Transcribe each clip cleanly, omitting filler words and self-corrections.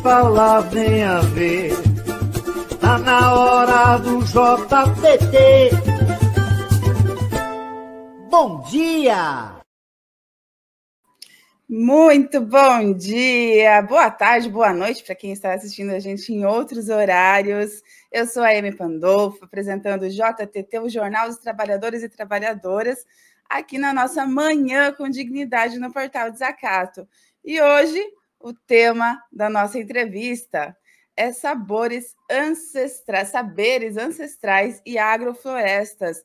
falar, venha ver. Tá na hora do JTT. Bom dia! Muito bom dia, boa tarde, boa noite para quem está assistindo a gente em outros horários. Eu sou a Amy Pandolfo, apresentando o JTT, o Jornal dos Trabalhadores e Trabalhadoras, aqui na nossa Manhã com Dignidade no Portal Desacato. E hoje, o tema da nossa entrevista é saberes ancestrais e agroflorestas.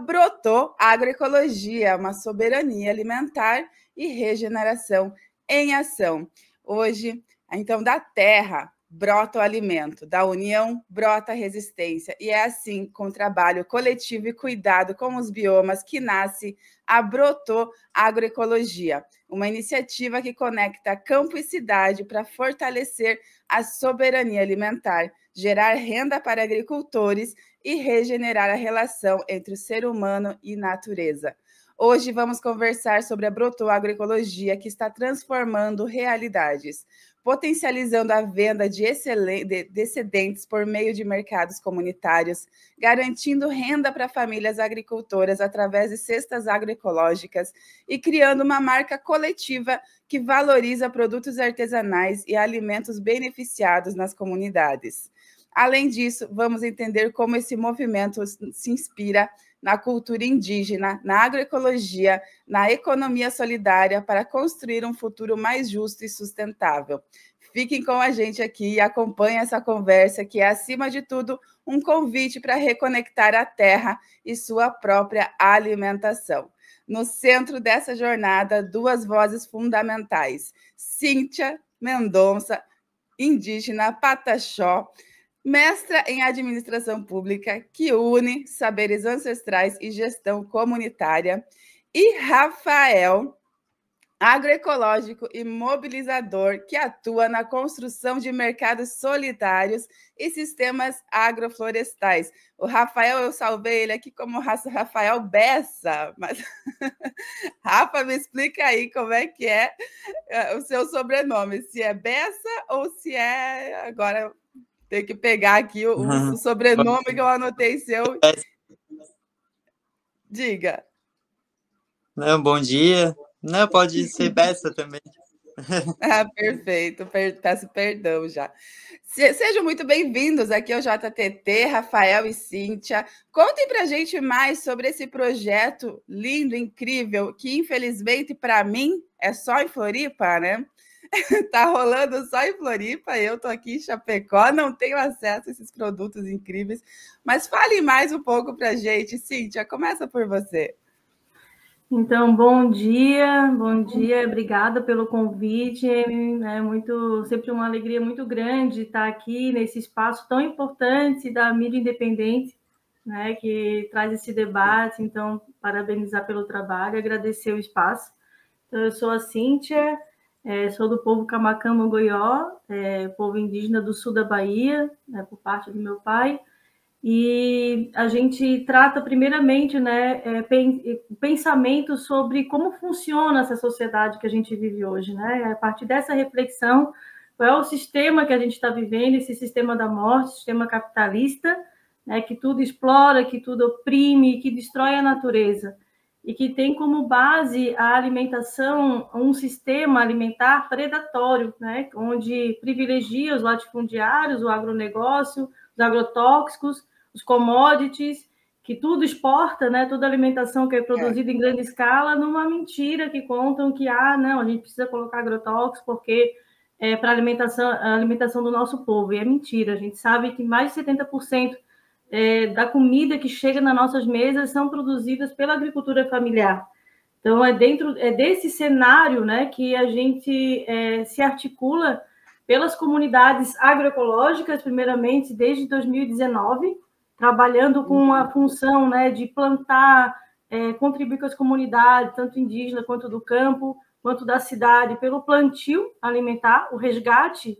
Brotou agroecologia, uma soberania alimentar e regeneração em ação. Hoje, então, da terra brota o alimento, da união brota a resistência. E é assim, com trabalho coletivo e cuidado com os biomas, que nasce a Brotou Agroecologia, uma iniciativa que conecta campo e cidade para fortalecer a soberania alimentar, gerar renda para agricultores e regenerar a relação entre o ser humano e natureza. Hoje vamos conversar sobre a Brotou Agroecologia, que está transformando realidades, potencializando a venda de excedentes por meio de mercados comunitários, garantindo renda para famílias agricultoras através de cestas agroecológicas e criando uma marca coletiva que valoriza produtos artesanais e alimentos beneficiados nas comunidades. Além disso, vamos entender como esse movimento se inspira na cultura indígena, na agroecologia, na economia solidária para construir um futuro mais justo e sustentável. Fiquem com a gente aqui e acompanhem essa conversa, que é, acima de tudo, um convite para reconectar a terra e sua própria alimentação. No centro dessa jornada, duas vozes fundamentais: Cíntia Mendonça, indígena Pataxó, mestra em administração pública, que une saberes ancestrais e gestão comunitária, e Rafael, agroecológico e mobilizador, que atua na construção de mercados solidários e sistemas agroflorestais. O Rafael, eu salvei ele aqui como Rafael Bessa, mas Rafa, me explica aí como é que é o seu sobrenome, se é Bessa ou se é... Agora tem que pegar aqui o sobrenome que eu anotei seu. Diga. Não, bom dia. Não, pode ser Bessa também. Perfeito. Peço perdão já. Sejam muito bem-vindos aqui ao JTT, Rafael e Cíntia. Contem para a gente mais sobre esse projeto lindo, incrível, que infelizmente para mim é só em Floripa, né? Tá rolando só em Floripa, eu tô aqui em Chapecó, não tenho acesso a esses produtos incríveis, mas fale mais um pouco para a gente. Cíntia, começa por você. Então, bom dia, obrigada pelo convite, é sempre uma alegria muito grande estar aqui nesse espaço tão importante da mídia independente, né, que traz esse debate. Então, parabenizar pelo trabalho, agradecer o espaço. Então, eu sou a Cíntia, sou do povo Camacã-Mogoió, povo indígena do sul da Bahia, né, por parte do meu pai, e a gente trata primeiramente, né, pensamento sobre como funciona essa sociedade que a gente vive hoje, né? A partir dessa reflexão, qual é o sistema que a gente está vivendo, esse sistema da morte, sistema capitalista, né, que tudo explora, que tudo oprime, que destrói a natureza, e que tem como base a alimentação, um sistema alimentar predatório, né, onde privilegia os latifundiários, o agronegócio, os agrotóxicos, os commodities, que tudo exporta, né, toda alimentação que é produzida em grande escala, numa mentira que contam que, não, a gente precisa colocar agrotóxicos porque para a alimentação do nosso povo. E é mentira, a gente sabe que mais de 70% da comida que chega nas nossas mesas são produzidas pela agricultura familiar. Então, é desse cenário, né, que a gente se articula pelas comunidades agroecológicas, primeiramente, desde 2019, trabalhando com a função, né, de plantar, contribuir com as comunidades, tanto indígena quanto do campo, quanto da cidade, pelo plantio alimentar, o resgate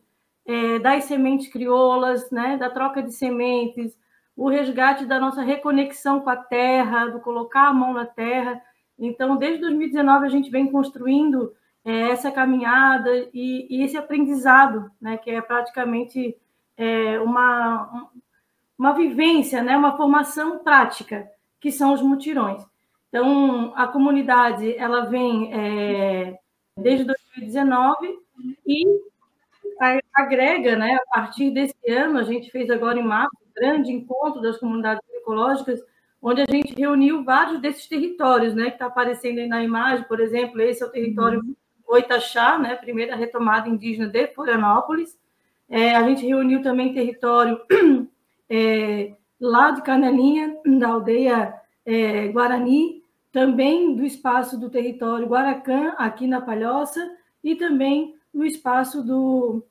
das sementes crioulas, né, da troca de sementes, o resgate da nossa reconexão com a terra, do colocar a mão na terra. Então, desde 2019, a gente vem construindo essa caminhada e esse aprendizado, né, que é praticamente uma vivência, né, uma formação prática, que são os mutirões. Então, a comunidade ela vem desde 2019 e agrega, né, a partir desse ano, a gente fez agora em março, um grande encontro das comunidades ecológicas, onde a gente reuniu vários desses territórios, né, que está aparecendo aí na imagem, por exemplo, esse é o território Goitaxá, né, primeira retomada indígena de Florianópolis. A gente reuniu também território lá de Canelinha, da aldeia Guarani, também do espaço do território Guaracã, aqui na Palhoça, e também no espaço do...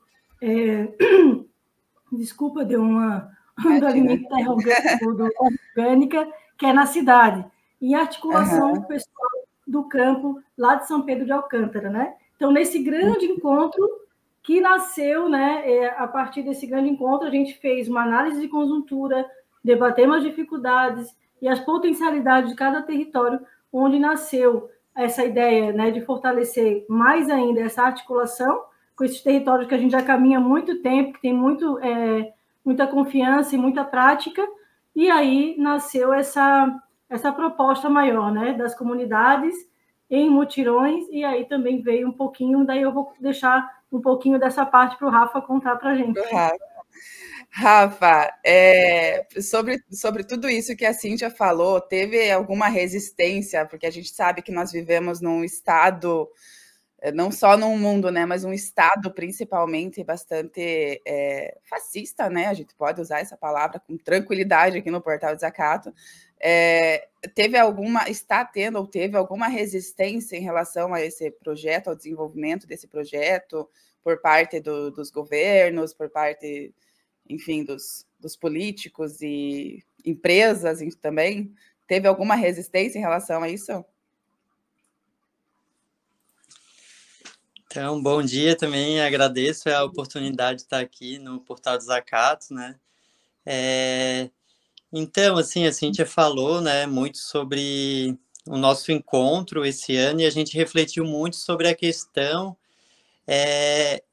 desculpa, deu uma do alimento orgânica, que é na cidade, em articulação com o pessoal do campo lá de São Pedro de Alcântara, né? Então, nesse grande encontro que nasceu, né, a partir desse grande encontro, a gente fez uma análise de conjuntura, debatemos as dificuldades e as potencialidades de cada território, onde nasceu essa ideia, né, de fortalecer mais ainda essa articulação com esses territórios que a gente já caminha há muito tempo, que tem muita confiança e muita prática, e aí nasceu essa proposta maior, né, das comunidades em mutirões, e aí também veio um pouquinho, daí eu vou deixar um pouquinho dessa parte para o Rafa contar para a gente. Rafa, sobre tudo isso que a Cíntia falou, teve alguma resistência? Porque a gente sabe que nós vivemos num estado, não só num mundo, né, mas um estado principalmente bastante fascista, né? A gente pode usar essa palavra com tranquilidade aqui no Portal Desacato. Está tendo ou teve alguma resistência em relação a esse projeto, ao desenvolvimento desse projeto, por parte dos governos, por parte, enfim, dos políticos e empresas também? Teve alguma resistência em relação a isso? Então, bom dia também, agradeço a oportunidade de estar aqui no Portal Desacato, né? Então, assim, a Cíntia falou, né, muito sobre o nosso encontro esse ano e a gente refletiu muito sobre a questão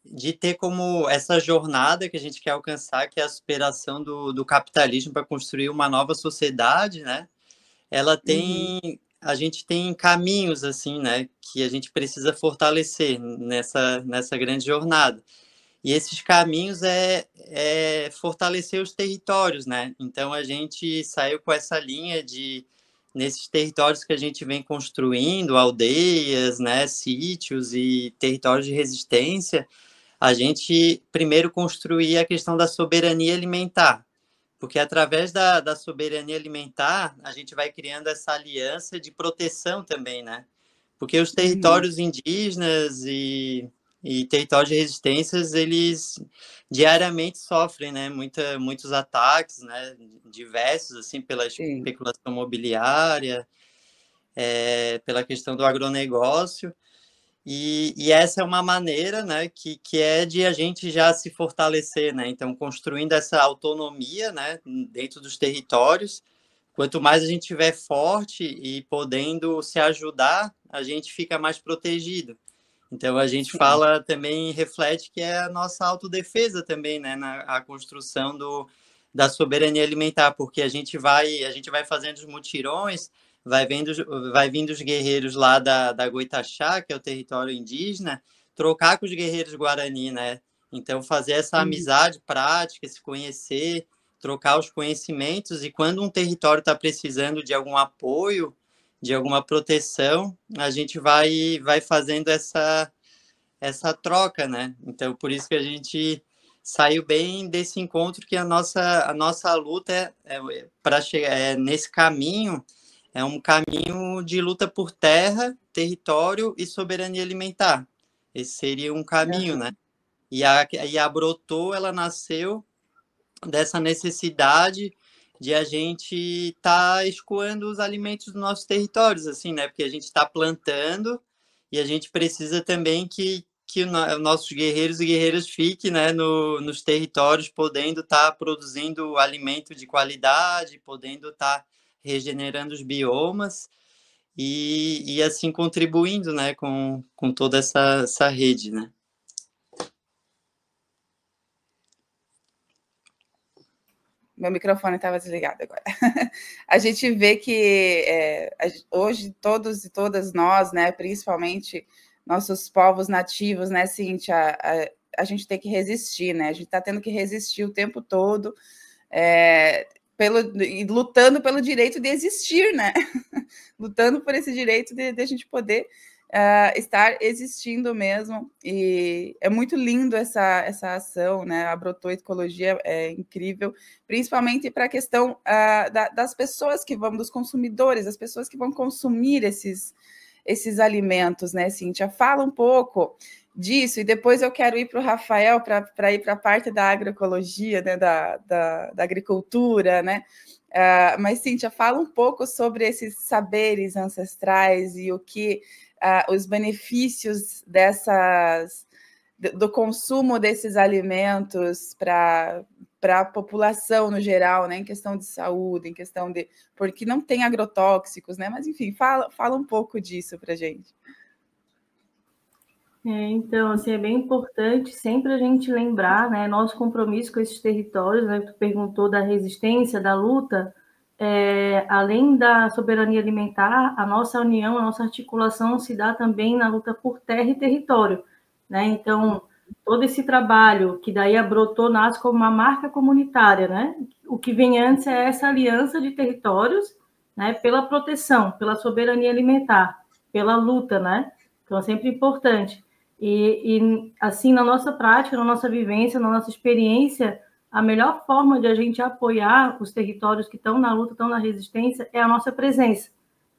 de ter como essa jornada que a gente quer alcançar, que é a superação do capitalismo para construir uma nova sociedade, né? Ela tem... A gente tem caminhos, assim, né, que a gente precisa fortalecer nessa grande jornada. E esses caminhos fortalecer os territórios, né? Então, a gente saiu com essa linha de, nesses territórios que a gente vem construindo, aldeias, né, sítios e territórios de resistência, a gente primeiro construir a questão da soberania alimentar, porque através da soberania alimentar, a gente vai criando essa aliança de proteção também, né? Porque os territórios indígenas e territórios de resistências, eles diariamente sofrem, né, muitos ataques, né, diversos, assim, pela especulação imobiliária, pela questão do agronegócio, e essa é uma maneira, né, que é de a gente já se fortalecer, né, então construindo essa autonomia, né, dentro dos territórios. Quanto mais a gente estiver forte e podendo se ajudar, a gente fica mais protegido. Então, a gente fala também, reflete que é a nossa autodefesa também, né, a construção da soberania alimentar, porque a gente vai fazendo os mutirões, vai vindo os guerreiros lá da Goitaxá, que é o território indígena, trocar com os guerreiros Guarani, né? Então, fazer essa amizade prática, se conhecer, trocar os conhecimentos, e quando um território está precisando de algum apoio, de alguma proteção, a gente vai fazendo essa troca, né? Então, por isso que a gente saiu bem desse encontro, que a nossa luta para chegar nesse caminho, é um caminho de luta por terra, território e soberania alimentar. Esse seria um caminho, né? E a Brotô, ela nasceu dessa necessidade de a gente estar escoando os alimentos dos nossos territórios, assim, né? Porque a gente está plantando e a gente precisa também que nossos guerreiros e guerreiras fiquem, né, nos territórios, podendo estar produzindo alimento de qualidade, podendo estar regenerando os biomas. e assim contribuindo, né, com toda essa rede, né? Meu microfone estava desligado agora. A gente vê que hoje todos e todas nós, né, principalmente nossos povos nativos, né, Cíntia, a gente tem que resistir, né? A gente está tendo que resistir o tempo todo, lutando pelo direito de existir, né? Lutando por esse direito de a gente poder estar existindo mesmo. E é muito lindo essa ação, né? A Agroecologia é incrível, principalmente para a questão das pessoas que vão, dos consumidores, as pessoas que vão consumir esses alimentos, né, Cíntia? Fala um pouco disso, e depois eu quero ir para o Rafael para ir para a parte da agroecologia, né, da agricultura, né? Mas, Cíntia, fala um pouco sobre esses saberes ancestrais e o que os benefícios do consumo desses alimentos para a população no geral, né, em questão de saúde, em questão de... porque não tem agrotóxicos, né? Mas, enfim, fala um pouco disso para a gente. Então, assim, é bem importante sempre a gente lembrar, né, nosso compromisso com esses territórios, né, tu perguntou da resistência, da luta, além da soberania alimentar, a nossa união, a nossa articulação se dá também na luta por terra e território, né? Então, todo esse trabalho que daí a Brotou nasce como uma marca comunitária, né? O que vem antes é essa aliança de territórios, né, pela proteção, pela soberania alimentar, pela luta, né? Então, é sempre importante. E assim, na nossa prática, na nossa vivência, na nossa experiência, a melhor forma de a gente apoiar os territórios que estão na luta, estão na resistência, é a nossa presença.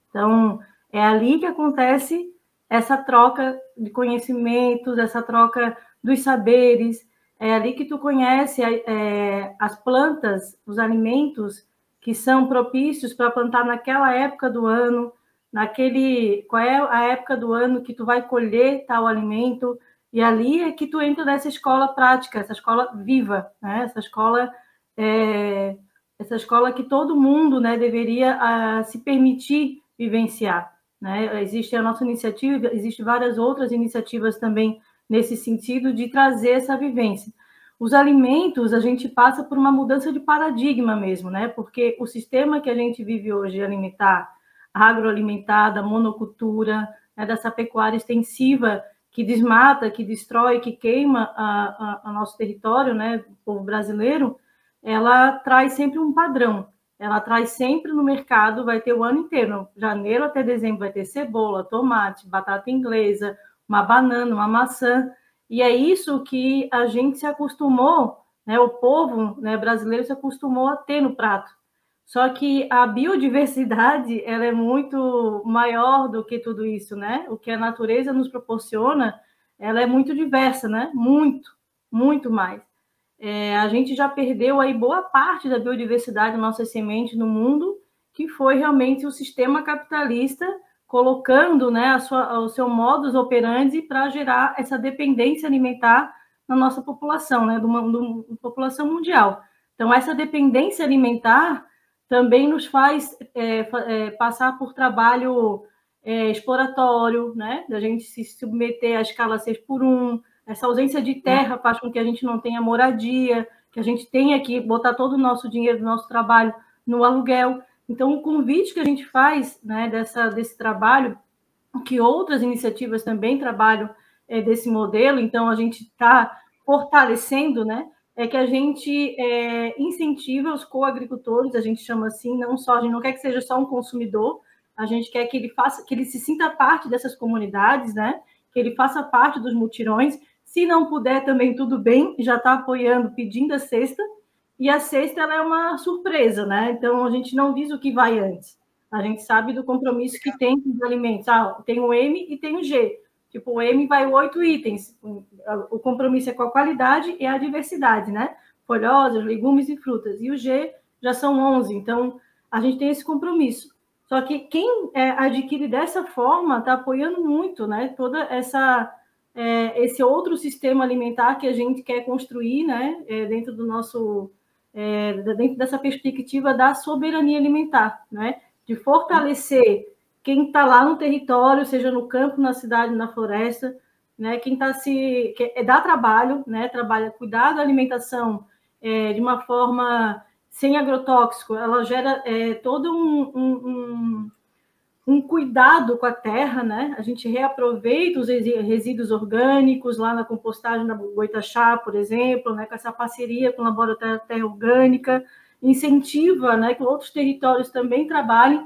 Então, é ali que acontece essa troca de conhecimentos, essa troca dos saberes, é ali que tu conhece as plantas, os alimentos que são propícios para plantar naquela época do ano, qual é a época do ano que tu vai colher tal alimento, e ali é que tu entra nessa escola prática, essa escola viva, né? Essa escola que todo mundo, né, deveria se permitir vivenciar, né? Existe a nossa iniciativa, existem várias outras iniciativas também nesse sentido de trazer essa vivência. Os alimentos, a gente passa por uma mudança de paradigma mesmo, né? Porque o sistema que a gente vive hoje alimentar, agroalimentar, da monocultura, né, dessa pecuária extensiva que desmata, que destrói, que queima o nosso território, né, o povo brasileiro, ela traz sempre um padrão. Ela traz sempre no mercado, vai ter o ano inteiro, janeiro até dezembro vai ter cebola, tomate, batata inglesa, uma banana, uma maçã, e é isso que a gente se acostumou, né, o povo, né, brasileiro se acostumou a ter no prato. Só que a biodiversidade, ela é muito maior do que tudo isso, né? O que a natureza nos proporciona, ela é muito diversa, né? Muito, muito mais. A gente já perdeu aí boa parte da biodiversidade das nossas sementes no mundo, que foi realmente o sistema capitalista colocando, né, o seu modus operandi para gerar essa dependência alimentar na nossa população, né? Da população mundial. Então, essa dependência alimentar também nos faz passar por trabalho exploratório, né? Da gente se submeter à escala 6x1, essa ausência de terra faz com que a gente não tenha moradia, que a gente tenha que botar todo o nosso dinheiro do nosso trabalho no aluguel. Então, o convite que a gente faz, né, desse trabalho, que outras iniciativas também trabalham desse modelo, então a gente está fortalecendo, né? É que a gente incentiva os coagricultores, a gente chama assim, a gente não quer que seja só um consumidor, a gente quer que ele se sinta parte dessas comunidades, né? Que ele faça parte dos mutirões. Se não puder também, tudo bem, já está apoiando, pedindo a cesta, e a cesta ela é uma surpresa, né? Então, a gente não diz o que vai antes. A gente sabe do compromisso que tem com os alimentos. Tem o M e tem o G. Tipo, o M vai 8 itens. O compromisso é com a qualidade e a diversidade, né? Folhosas, legumes e frutas. E o G já são 11. Então, a gente tem esse compromisso. Só que quem adquire dessa forma está apoiando muito, né? Toda esse outro sistema alimentar que a gente quer construir, né? Dentro do nosso... dentro dessa perspectiva da soberania alimentar, né? De fortalecer quem está lá no território, seja no campo, na cidade, na floresta, né? Quem está dá trabalho, né? Trabalha, cuidar da alimentação de uma forma sem agrotóxico, ela gera todo um cuidado com a terra, né? A gente reaproveita os resíduos orgânicos lá na compostagem da Boitaxá, por exemplo, né? Com essa parceria com o Laboratório Terra Orgânica, incentiva, né, que outros territórios também trabalhem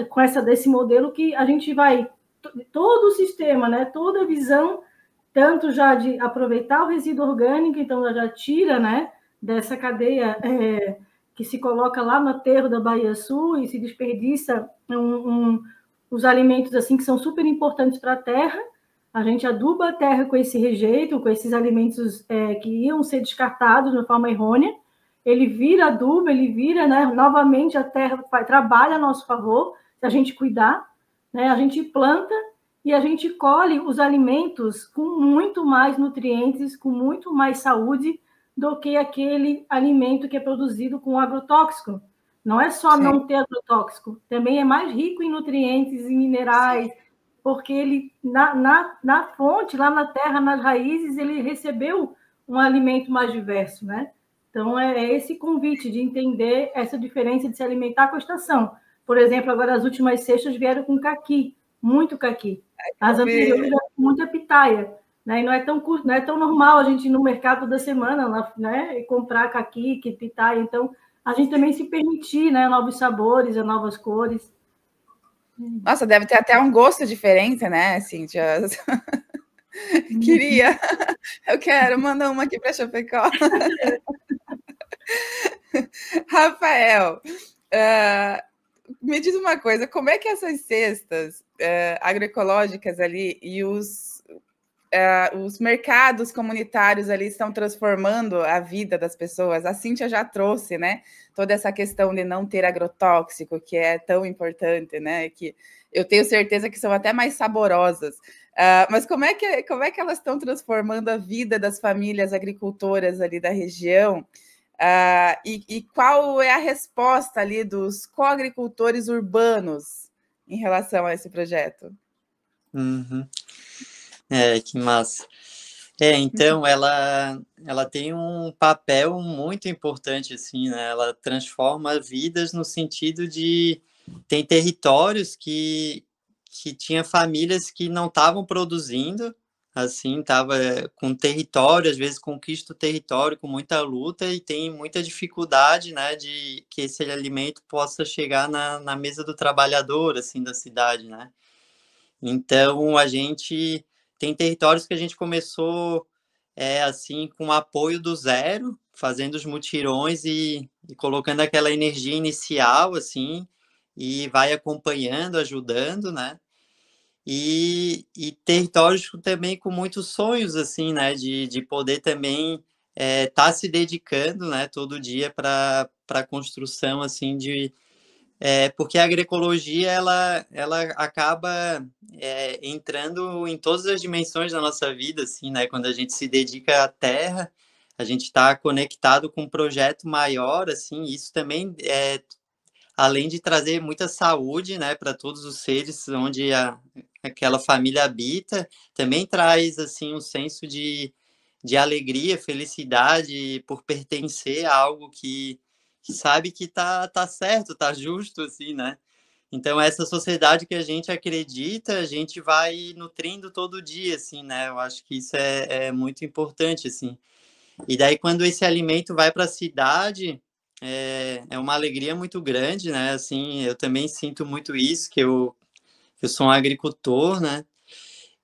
com desse modelo que a gente vai, todo o sistema, né, toda a visão, tanto já de aproveitar o resíduo orgânico, então já tira, né, dessa cadeia que se coloca lá no aterro da Bahia Sul e se desperdiça os alimentos assim que são super importantes para a terra. A gente aduba a terra com esse rejeito, com esses alimentos que iam ser descartados de forma errônea. Ele vira adubo, ele vira, né, novamente a terra trabalha a nosso favor, se a gente cuidar, né, a gente planta e a gente colhe os alimentos com muito mais nutrientes, com muito mais saúde do que aquele alimento que é produzido com agrotóxico. Não é só não ter agrotóxico, também é mais rico em nutrientes e minerais, porque ele, na fonte, lá na terra, nas raízes, ele recebeu um alimento mais diverso, né? Então, é esse convite de entender essa diferença de se alimentar com a estação. Por exemplo, agora as últimas cestas vieram com caqui, muito caqui. As anteriores já com muita pitaia. Né? E não é tão normal a gente ir no mercado toda semana, né, e comprar caqui, pitaia. Então, a gente também se permitir, né, novos sabores, novas cores. Nossa, deve ter até um gosto diferente, né, Cíntia? Queria. Eu quero. Manda uma aqui para Chapecó. Rafael, me diz uma coisa, como é que essas cestas agroecológicas ali e os mercados comunitários ali estão transformando a vida das pessoas? A Cíntia já trouxe, né, toda essa questão de não ter agrotóxico, que é tão importante, né, que eu tenho certeza que são até mais saborosas. Mas como é que elas estão transformando a vida das famílias agricultoras ali da região? E qual é a resposta ali dos coagricultores urbanos em relação a esse projeto? Uhum. Que massa. Então, ela tem um papel muito importante, assim, né? Ela transforma vidas no sentido de... Tem territórios que tinha famílias que não estavam produzindo, assim, estava com território, às vezes conquista o território com muita luta e tem muita dificuldade, né, de que esse alimento possa chegar na mesa do trabalhador, assim, da cidade, né? Então, a gente tem territórios que a gente começou, assim, com apoio do zero, fazendo os mutirões e colocando aquela energia inicial, assim, e vai acompanhando, ajudando, né? E territórios também com muitos sonhos, assim, né, de poder também tá se dedicando, né, todo dia para a construção, assim, porque a agroecologia, ela acaba entrando em todas as dimensões da nossa vida, assim, né, quando a gente se dedica à terra, a gente está conectado com um projeto maior, assim, isso também além de trazer muita saúde, né, para todos os seres onde aquela família habita, também traz, assim, um senso de alegria, felicidade por pertencer a algo que sabe que tá certo, tá justo, assim, né? Então, essa sociedade que a gente acredita, a gente vai nutrindo todo dia, assim, né? Eu acho que isso é muito importante, assim. E daí, quando esse alimento vai para a cidade... É uma alegria muito grande, né? Assim, eu também sinto muito isso, que eu sou um agricultor, né?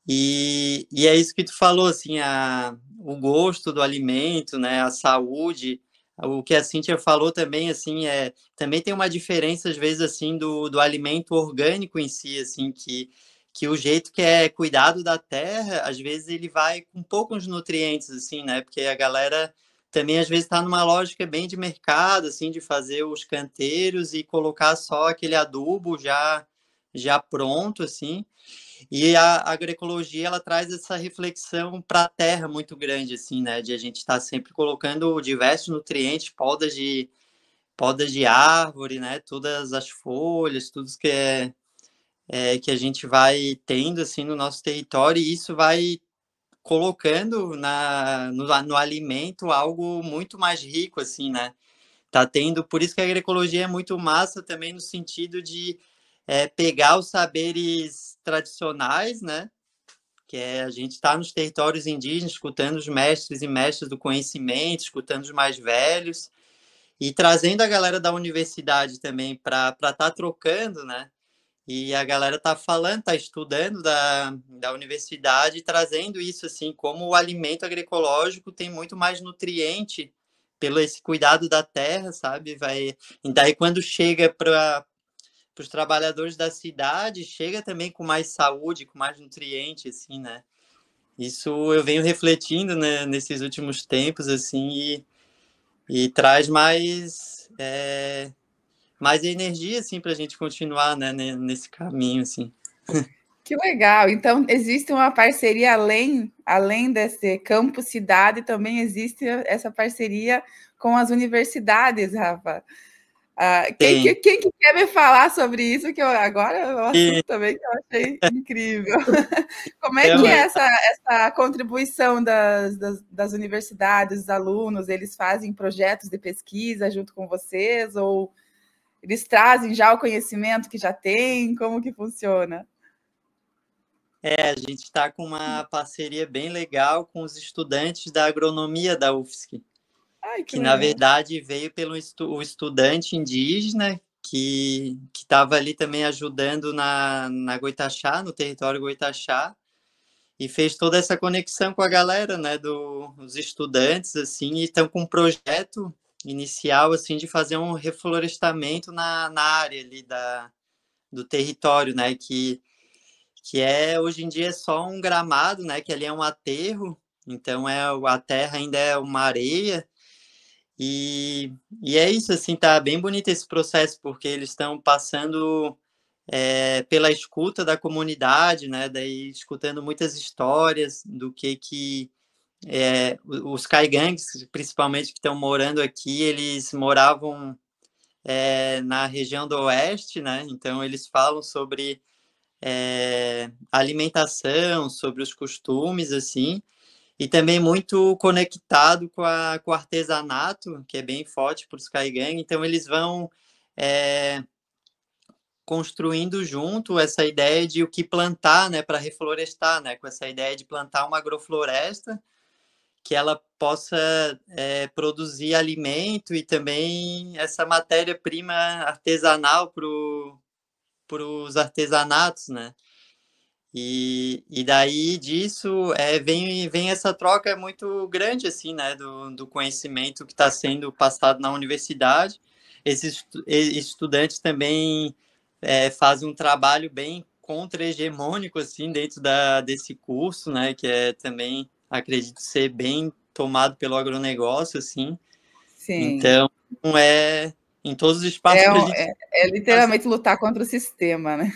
E é isso que tu falou, assim, o gosto do alimento, né? A saúde, o que a Cíntia falou também, assim, também tem uma diferença, às vezes, assim, do alimento orgânico em si, assim, que o jeito que é cuidado da terra, às vezes ele vai com poucos nutrientes, assim, né? Porque a galera... também às vezes está numa lógica bem de mercado, assim, de fazer os canteiros e colocar só aquele adubo já pronto, assim. E a agroecologia, ela traz essa reflexão para a terra muito grande, assim, né? De a gente estar sempre colocando diversos nutrientes, podas de árvore, né? Todas as folhas, tudo que que a gente vai tendo assim no nosso território, e isso vai colocando no alimento algo muito mais rico, assim, né? Tá tendo, por isso que a agroecologia é muito massa também no sentido de pegar os saberes tradicionais, né? Que a gente está nos territórios indígenas, escutando os mestres e mestras do conhecimento, escutando os mais velhos, e trazendo a galera da universidade também para estar trocando, né? E a galera tá falando, tá estudando da universidade, trazendo isso, assim, como o alimento agroecológico tem muito mais nutriente pelo esse cuidado da terra, sabe? E daí, quando chega para os trabalhadores da cidade, chega também com mais saúde, com mais nutriente, assim, né? Isso eu venho refletindo, né, nesses últimos tempos, assim, e traz mais energia, assim, para a gente continuar, né, nesse caminho, assim. Que legal! Então, existe uma parceria além desse campo cidade, também existe essa parceria com as universidades, Rafa. Quem que quer me falar sobre isso? Que agora é um assunto também que eu achei incrível. Como é que é essa contribuição das universidades, dos alunos? Eles fazem projetos de pesquisa junto com vocês? Ou eles trazem já o conhecimento que já tem? Como que funciona? A gente está com uma parceria bem legal com os estudantes da agronomia da UFSC. Ai, que na verdade veio pelo o estudante indígena que estava ali também ajudando na Goitaxá, no território Goitaxá, e fez toda essa conexão com a galera, né, dos estudantes, assim, e estão com um projeto inicial, assim, de fazer um reflorestamento na área ali do território, né, que hoje em dia é só um gramado, né, que ali é um aterro, então a terra ainda é uma areia. E é isso, assim, tá bem bonito esse processo, porque eles estão passando pela escuta da comunidade, né, daí escutando muitas histórias do que os caigangues, principalmente, que estão morando aqui, eles moravam na região do oeste, né, então eles falam sobre alimentação, sobre os costumes, assim, e também muito conectado com o artesanato, que é bem forte para os caigangues. Então, eles vão construindo junto essa ideia de o que plantar, né, para reflorestar, né, com essa ideia de plantar uma agrofloresta, que ela possa produzir alimento e também essa matéria-prima artesanal para os artesanatos, né? E daí disso vem essa troca muito grande, assim, né, do conhecimento que está sendo passado na universidade. Esses estudantes também fazem um trabalho bem contra-hegemônico, assim, dentro desse curso, né, que também, acredito, ser bem tomado pelo agronegócio, assim. Sim. Então, em todos os espaços que a gente... É literalmente lutar contra o sistema, né?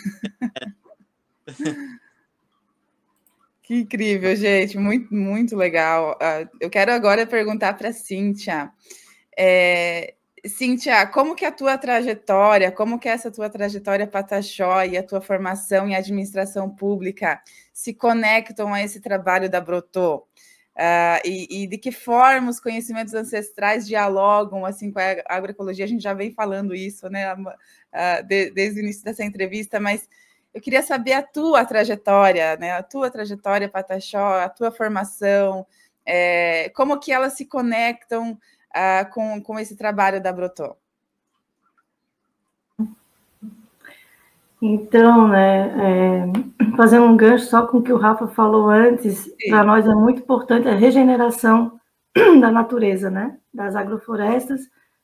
Que incrível, gente, muito, muito legal. Eu quero agora perguntar para a Cíntia. Cíntia, como que a tua trajetória, como que essa tua trajetória Pataxó e a tua formação em administração pública se conectam a esse trabalho da Brotô? E de que forma os conhecimentos ancestrais dialogam assim com a agroecologia? A gente já vem falando isso, né, desde o início dessa entrevista, mas eu queria saber a tua trajetória, né? A tua trajetória, Pataxó, a tua formação, como que elas se conectam com esse trabalho da Brotô? Então, né, fazendo um gancho só com o que o Rafa falou antes, para nós é muito importante a regeneração da natureza, né, das agroflorestas,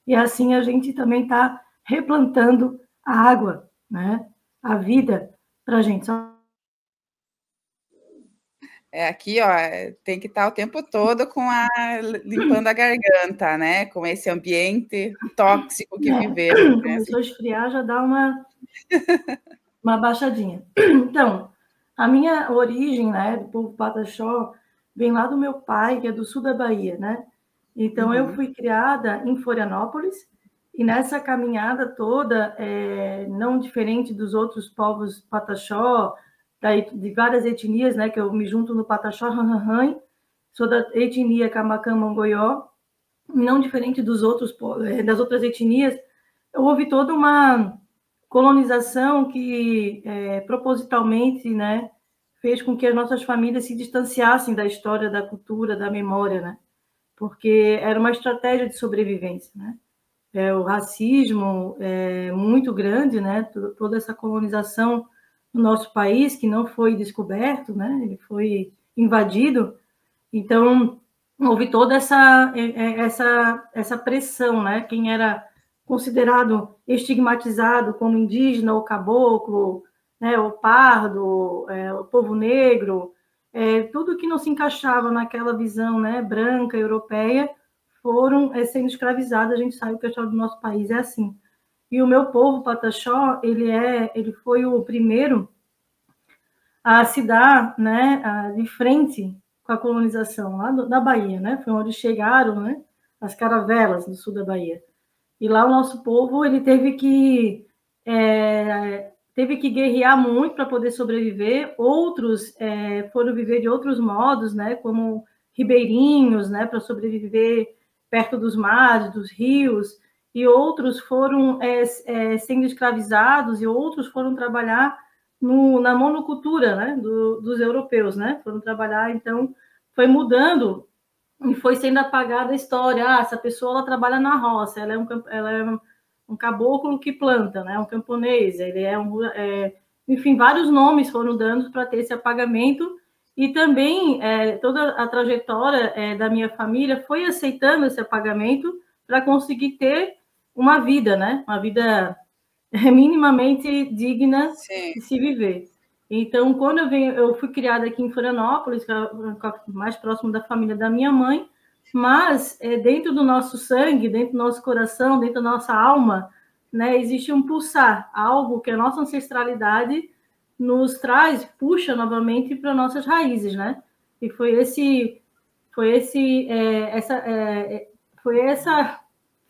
e assim a gente também está replantando a água, né, a vida para a gente. Aqui, ó, tem que estar o tempo todo limpando a garganta, né? Com esse ambiente tóxico que vivemos. Começou a esfriar, já dá uma baixadinha. Então, a minha origem, né, do povo Pataxó, vem lá do meu pai, que é do sul da Bahia, né? Então, eu fui criada em Florianópolis E nessa caminhada toda, não diferente dos outros povos Pataxó, de várias etnias, né, que eu me junto no Pataxó Ranhanhan, sou da etnia Camacã Mongoió, não diferente das outras etnias, houve toda uma colonização que propositalmente, né, fez com que as nossas famílias se distanciassem da história, da cultura, da memória, né, porque era uma estratégia de sobrevivência, né. O racismo é muito grande, né, toda essa colonização no nosso país, que não foi descoberto, né, ele foi invadido, então houve toda essa pressão, né, quem era considerado estigmatizado como indígena ou caboclo, né, o pardo, o povo negro, tudo que não se encaixava naquela visão, né, branca, europeia, foram sendo escravizados. A gente sabe que a história do nosso país é assim. E o meu povo, Pataxó, ele foi o primeiro a se dar, né, de frente com a colonização lá da Bahia, né? Foi onde chegaram, né, as caravelas no sul da Bahia. E lá o nosso povo ele teve que guerrear muito para poder sobreviver. Outros foram viver de outros modos, né, como ribeirinhos, né, para sobreviver perto dos mares, dos rios, e outros foram sendo escravizados, e outros foram trabalhar na monocultura, né, dos europeus, né, foram trabalhar, então foi mudando e foi sendo apagada a história. Essa pessoa ela trabalha na roça, ela é um caboclo que planta, né, um camponês, ele enfim, vários nomes foram dando para ter esse apagamento. E também toda a trajetória da minha família foi aceitando esse apagamento para conseguir ter uma vida, né? Uma vida minimamente digna de se viver. Então, quando eu fui criada aqui em Florianópolis, mais próximo da família da minha mãe, mas dentro do nosso sangue, dentro do nosso coração, dentro da nossa alma, né, existe um pulsar, algo que a nossa ancestralidade nos traz, puxa novamente para nossas raízes, né? E foi essa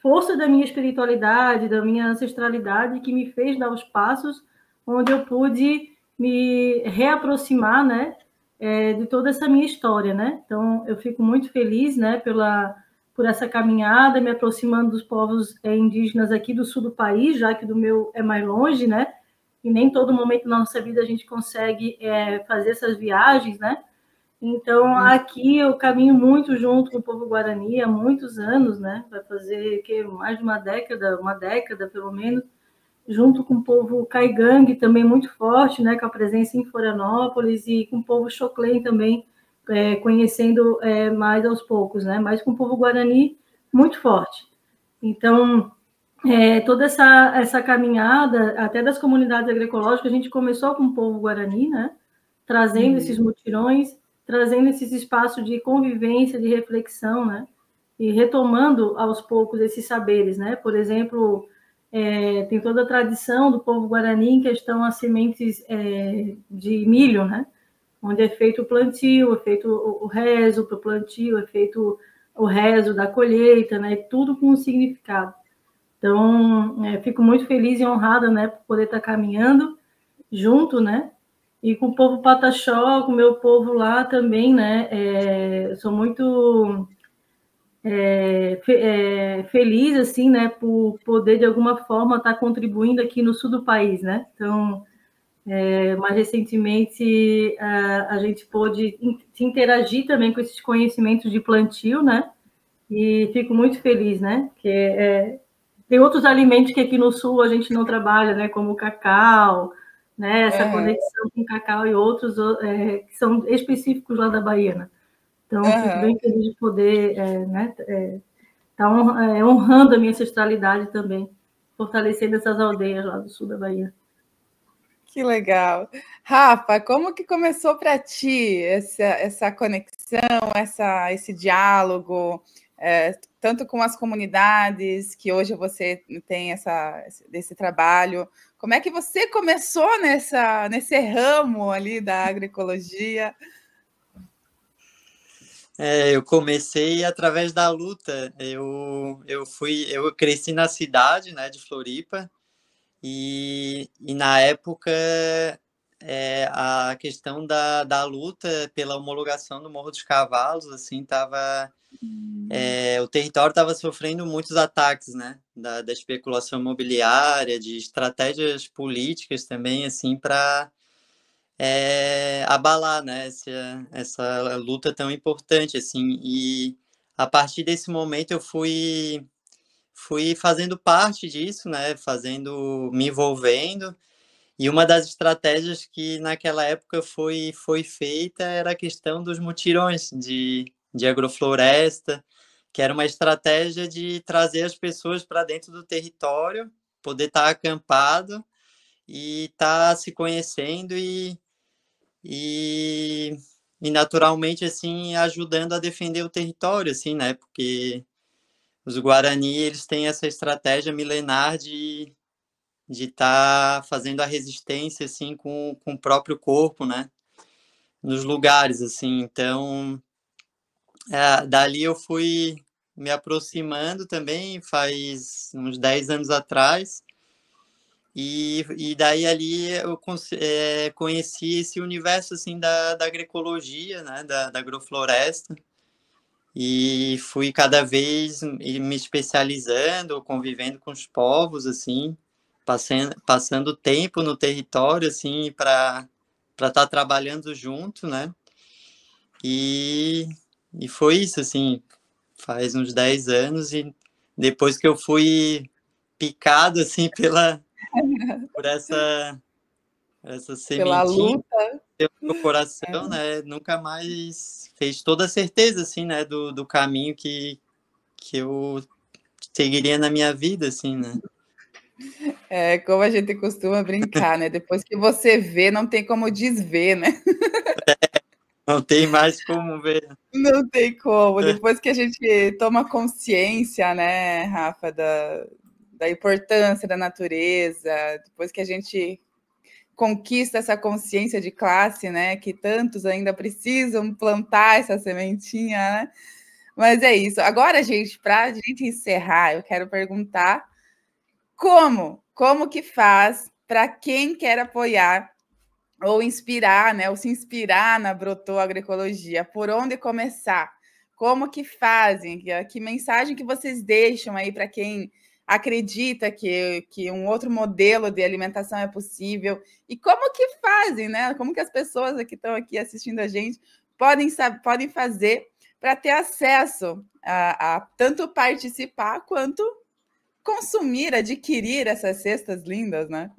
força da minha espiritualidade, da minha ancestralidade que me fez dar os passos onde eu pude me reaproximar, né, de toda essa minha história, né? Então eu fico muito feliz, né, por essa caminhada, me aproximando dos povos indígenas aqui do sul do país, já que do meu é mais longe, né? E nem todo momento da nossa vida a gente consegue fazer essas viagens, né? Então, aqui eu caminho muito junto com o povo Guarani há muitos anos, né? Vai fazer mais de uma década pelo menos, junto com o povo Caigangue, também muito forte, né? Com a presença em Florianópolis, e com o povo Xoclen também, conhecendo mais aos poucos, né? Mas com o povo Guarani muito forte. Então, toda essa caminhada, até das comunidades agroecológicas, a gente começou com o povo Guarani, né? Trazendo esses mutirões, trazendo esses espaços de convivência, de reflexão, né? E retomando aos poucos esses saberes, né? Por exemplo, tem toda a tradição do povo Guarani em questão às sementes de milho, né? Onde é feito o plantio, é feito o rezo para o plantio, é feito o rezo da colheita, né? Tudo com um significado. Então, fico muito feliz e honrada, né, por poder estar caminhando junto, né, e com o povo Pataxó, com o meu povo lá também, né, sou muito feliz, assim, né, por poder, de alguma forma, estar contribuindo aqui no sul do país, né. Então, mais recentemente, a gente pôde interagir também com esses conhecimentos de plantio, né, e fico muito feliz, né, que tem outros alimentos que aqui no sul a gente não trabalha, né, como o cacau, né, essa conexão com o cacau e outros que são específicos lá da Bahia, né? Então, fico bem feliz de poder tá honrando a minha ancestralidade também, fortalecendo essas aldeias lá do sul da Bahia. Que legal. Rafa, como que começou para ti essa conexão, esse diálogo, tanto com as comunidades, que hoje você tem esse trabalho? Como é que você começou nesse ramo ali da agroecologia? Eu comecei através da luta. Eu cresci na cidade, né, de Floripa, e na época a questão da luta pela homologação do Morro dos Cavalos, assim, o território estava sofrendo muitos ataques, né, da especulação imobiliária, de estratégias políticas também, assim, para abalar, né, essa luta tão importante, assim, e a partir desse momento eu fui fazendo parte disso, né, me envolvendo, e uma das estratégias que naquela época foi feita era a questão dos mutirões de agrofloresta, que era uma estratégia de trazer as pessoas para dentro do território, poder estar acampado e estar se conhecendo e naturalmente, assim, ajudando a defender o território, assim, né, porque os Guarani, eles têm essa estratégia milenar de estar fazendo a resistência, assim, com o próprio corpo, né, nos lugares, assim. Então, dali eu fui me aproximando também, faz uns 10 anos atrás, e daí ali eu conheci esse universo, assim, da agroecologia, né, da agrofloresta, e fui cada vez me especializando, convivendo com os povos, assim, passando tempo no território, assim, para estar trabalhando junto, né? E foi isso, assim, faz uns 10 anos, e depois que eu fui picado, assim, por essa Pela sementinha luta. no meu coração, né? Nunca mais fez toda a certeza, assim, né? Do caminho que eu seguiria na minha vida, assim, né? Como a gente costuma brincar, né? Depois que você vê, não tem como desver, né? Não tem mais como ver. Não tem como. Depois que a gente toma consciência, né, Rafa, da importância da natureza, depois que a gente conquista essa consciência de classe, né, que tantos ainda precisam plantar essa sementinha, né? Mas é isso. Agora, gente, para a gente encerrar, eu quero perguntar como que faz para quem quer apoiar ou inspirar, né, ou se inspirar na Brotô Agroecologia, por onde começar? Como que fazem? Que mensagem que vocês deixam aí para quem acredita que um outro modelo de alimentação é possível? E como que fazem, né? Como que as pessoas que estão aqui assistindo a gente podem fazer para ter acesso a tanto participar quanto consumir, adquirir essas cestas lindas, né?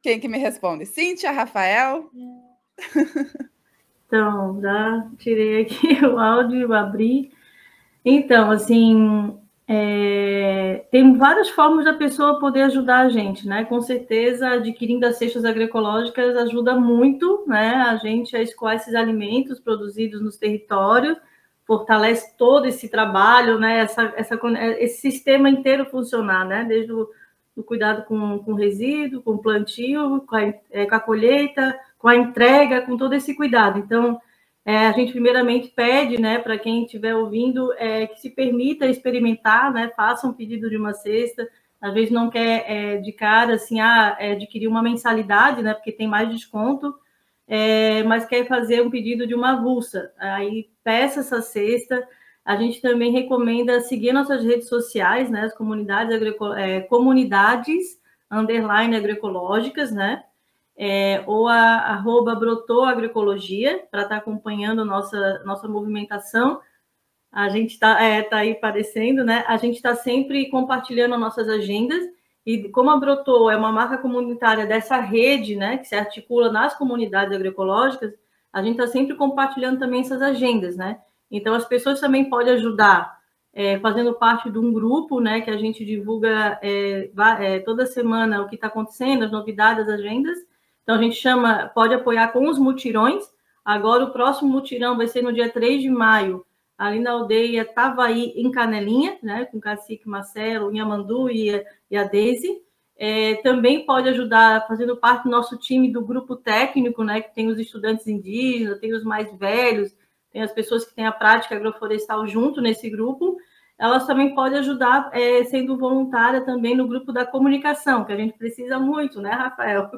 Quem que me responde? Cíntia, Rafael? Então, já tirei aqui o áudio, abri. Então, assim, tem várias formas da pessoa poder ajudar a gente, né? Com certeza, adquirindo as cestas agroecológicas ajuda muito, né? A gente a escoar esses alimentos produzidos nos territórios, fortalece todo esse trabalho, né? Esse sistema inteiro funcionar, né? Desde o cuidado com o resíduo, com o plantio, com a colheita, com a entrega, com todo esse cuidado. Então, a gente primeiramente pede, né, para quem estiver ouvindo, que se permita experimentar, né, faça um pedido de uma cesta, às vezes não quer de cara, assim, adquirir uma mensalidade, né, porque tem mais desconto, mas quer fazer um pedido de uma avulsa, aí peça essa cesta. A gente também recomenda seguir nossas redes sociais, né, as comunidades _agroecológicas, né, ou a @Brotô Agroecologia, para estar acompanhando nossa movimentação. A gente está aí aparecendo, né? A gente está sempre compartilhando nossas agendas, e como a Brotô é uma marca comunitária dessa rede, né, que se articula nas comunidades agroecológicas, a gente está sempre compartilhando também essas agendas, né? Então, as pessoas também podem ajudar fazendo parte de um grupo, né, que a gente divulga toda semana o que está acontecendo, as novidades, as agendas. Então, a gente pode apoiar com os mutirões. Agora, o próximo mutirão vai ser no dia 3 de maio, ali na aldeia Tavaí, em Canelinha, né, com o cacique Marcelo, o Inhamandu e a Deise. Também pode ajudar fazendo parte do nosso time do grupo técnico, né, que tem os estudantes indígenas, tem os mais velhos, tem as pessoas que têm a prática agroflorestal junto nesse grupo, elas também podem ajudar sendo voluntária também no grupo da comunicação, que a gente precisa muito, né, Rafael?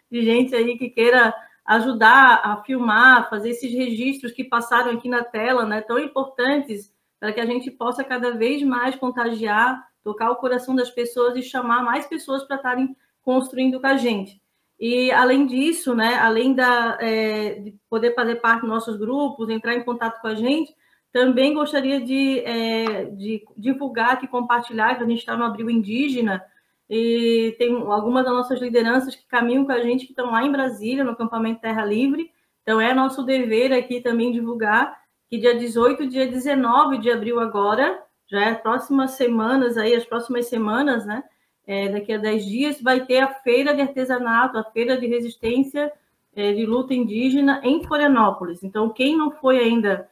De gente aí que queira ajudar a filmar, fazer esses registros que passaram aqui na tela, né, tão importantes para que a gente possa cada vez mais contagiar, tocar o coração das pessoas e chamar mais pessoas para estarem construindo com a gente. E, além disso, né, além de poder fazer parte dos nossos grupos, entrar em contato com a gente, também gostaria de divulgar e compartilhar, que a gente está no Abril Indígena, e tem algumas das nossas lideranças que caminham com a gente, que estão lá em Brasília, no acampamento Terra Livre. Então, é nosso dever aqui também divulgar que dia 18 e dia 19 de abril agora, já é as próximas semanas, né? Daqui a 10 dias, vai ter a Feira de Artesanato, a Feira de Resistência de Luta Indígena em Florianópolis. Então, quem não foi ainda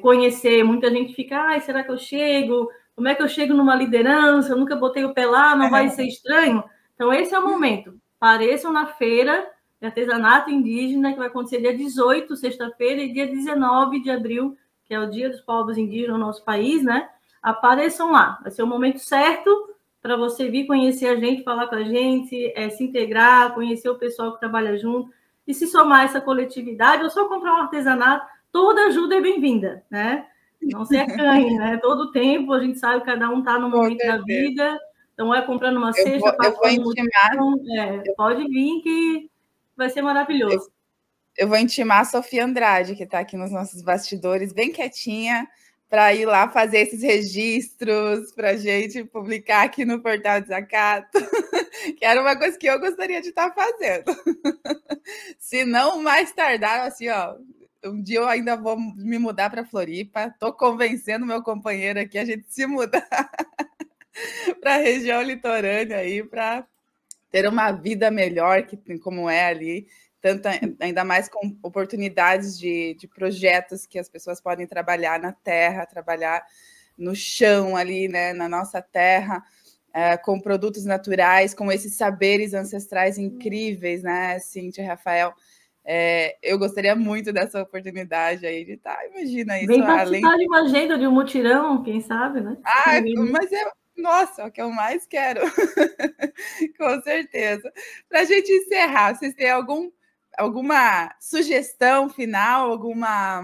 conhecer, muita gente fica, será que eu chego? Como é que eu chego numa liderança? Eu nunca botei o pé lá, não vai ser estranho? Então, esse é o momento. Apareçam na Feira de Artesanato Indígena, que vai acontecer dia 18, sexta-feira, e dia 19 de abril, que é o Dia dos Povos Indígenas no nosso país, né? Apareçam lá. Vai ser o momento certo para você vir conhecer a gente, falar com a gente, se integrar, conhecer o pessoal que trabalha junto, e se somar a essa coletividade, ou só comprar um artesanato, toda ajuda é bem-vinda, né? Não se acanhe, né? Todo tempo, a gente sabe que cada um está no momento da vida, então comprando uma cesta, pode vir que vai ser maravilhoso. Eu vou intimar a Sofia Andrade, que está aqui nos nossos bastidores, bem quietinha, para ir lá fazer esses registros, para a gente publicar aqui no Portal Desacato, que era uma coisa que eu gostaria de estar fazendo. Se não mais tardar, assim, um dia eu ainda vou me mudar para Floripa, estou convencendo meu companheiro aqui a gente se mudar para a região litorânea aí, para ter uma vida melhor, como é ali, ainda mais com oportunidades de projetos que as pessoas podem trabalhar na terra, trabalhar no chão ali, né, na nossa terra, com produtos naturais, com esses saberes ancestrais incríveis, né, Cíntia e Rafael. Eu gostaria muito dessa oportunidade aí de estar, imagina isso. Vem participar de uma agenda, de um mutirão, quem sabe, né? Mas nossa, é o que eu mais quero. Com certeza. Para a gente encerrar, vocês têm alguma sugestão final, alguma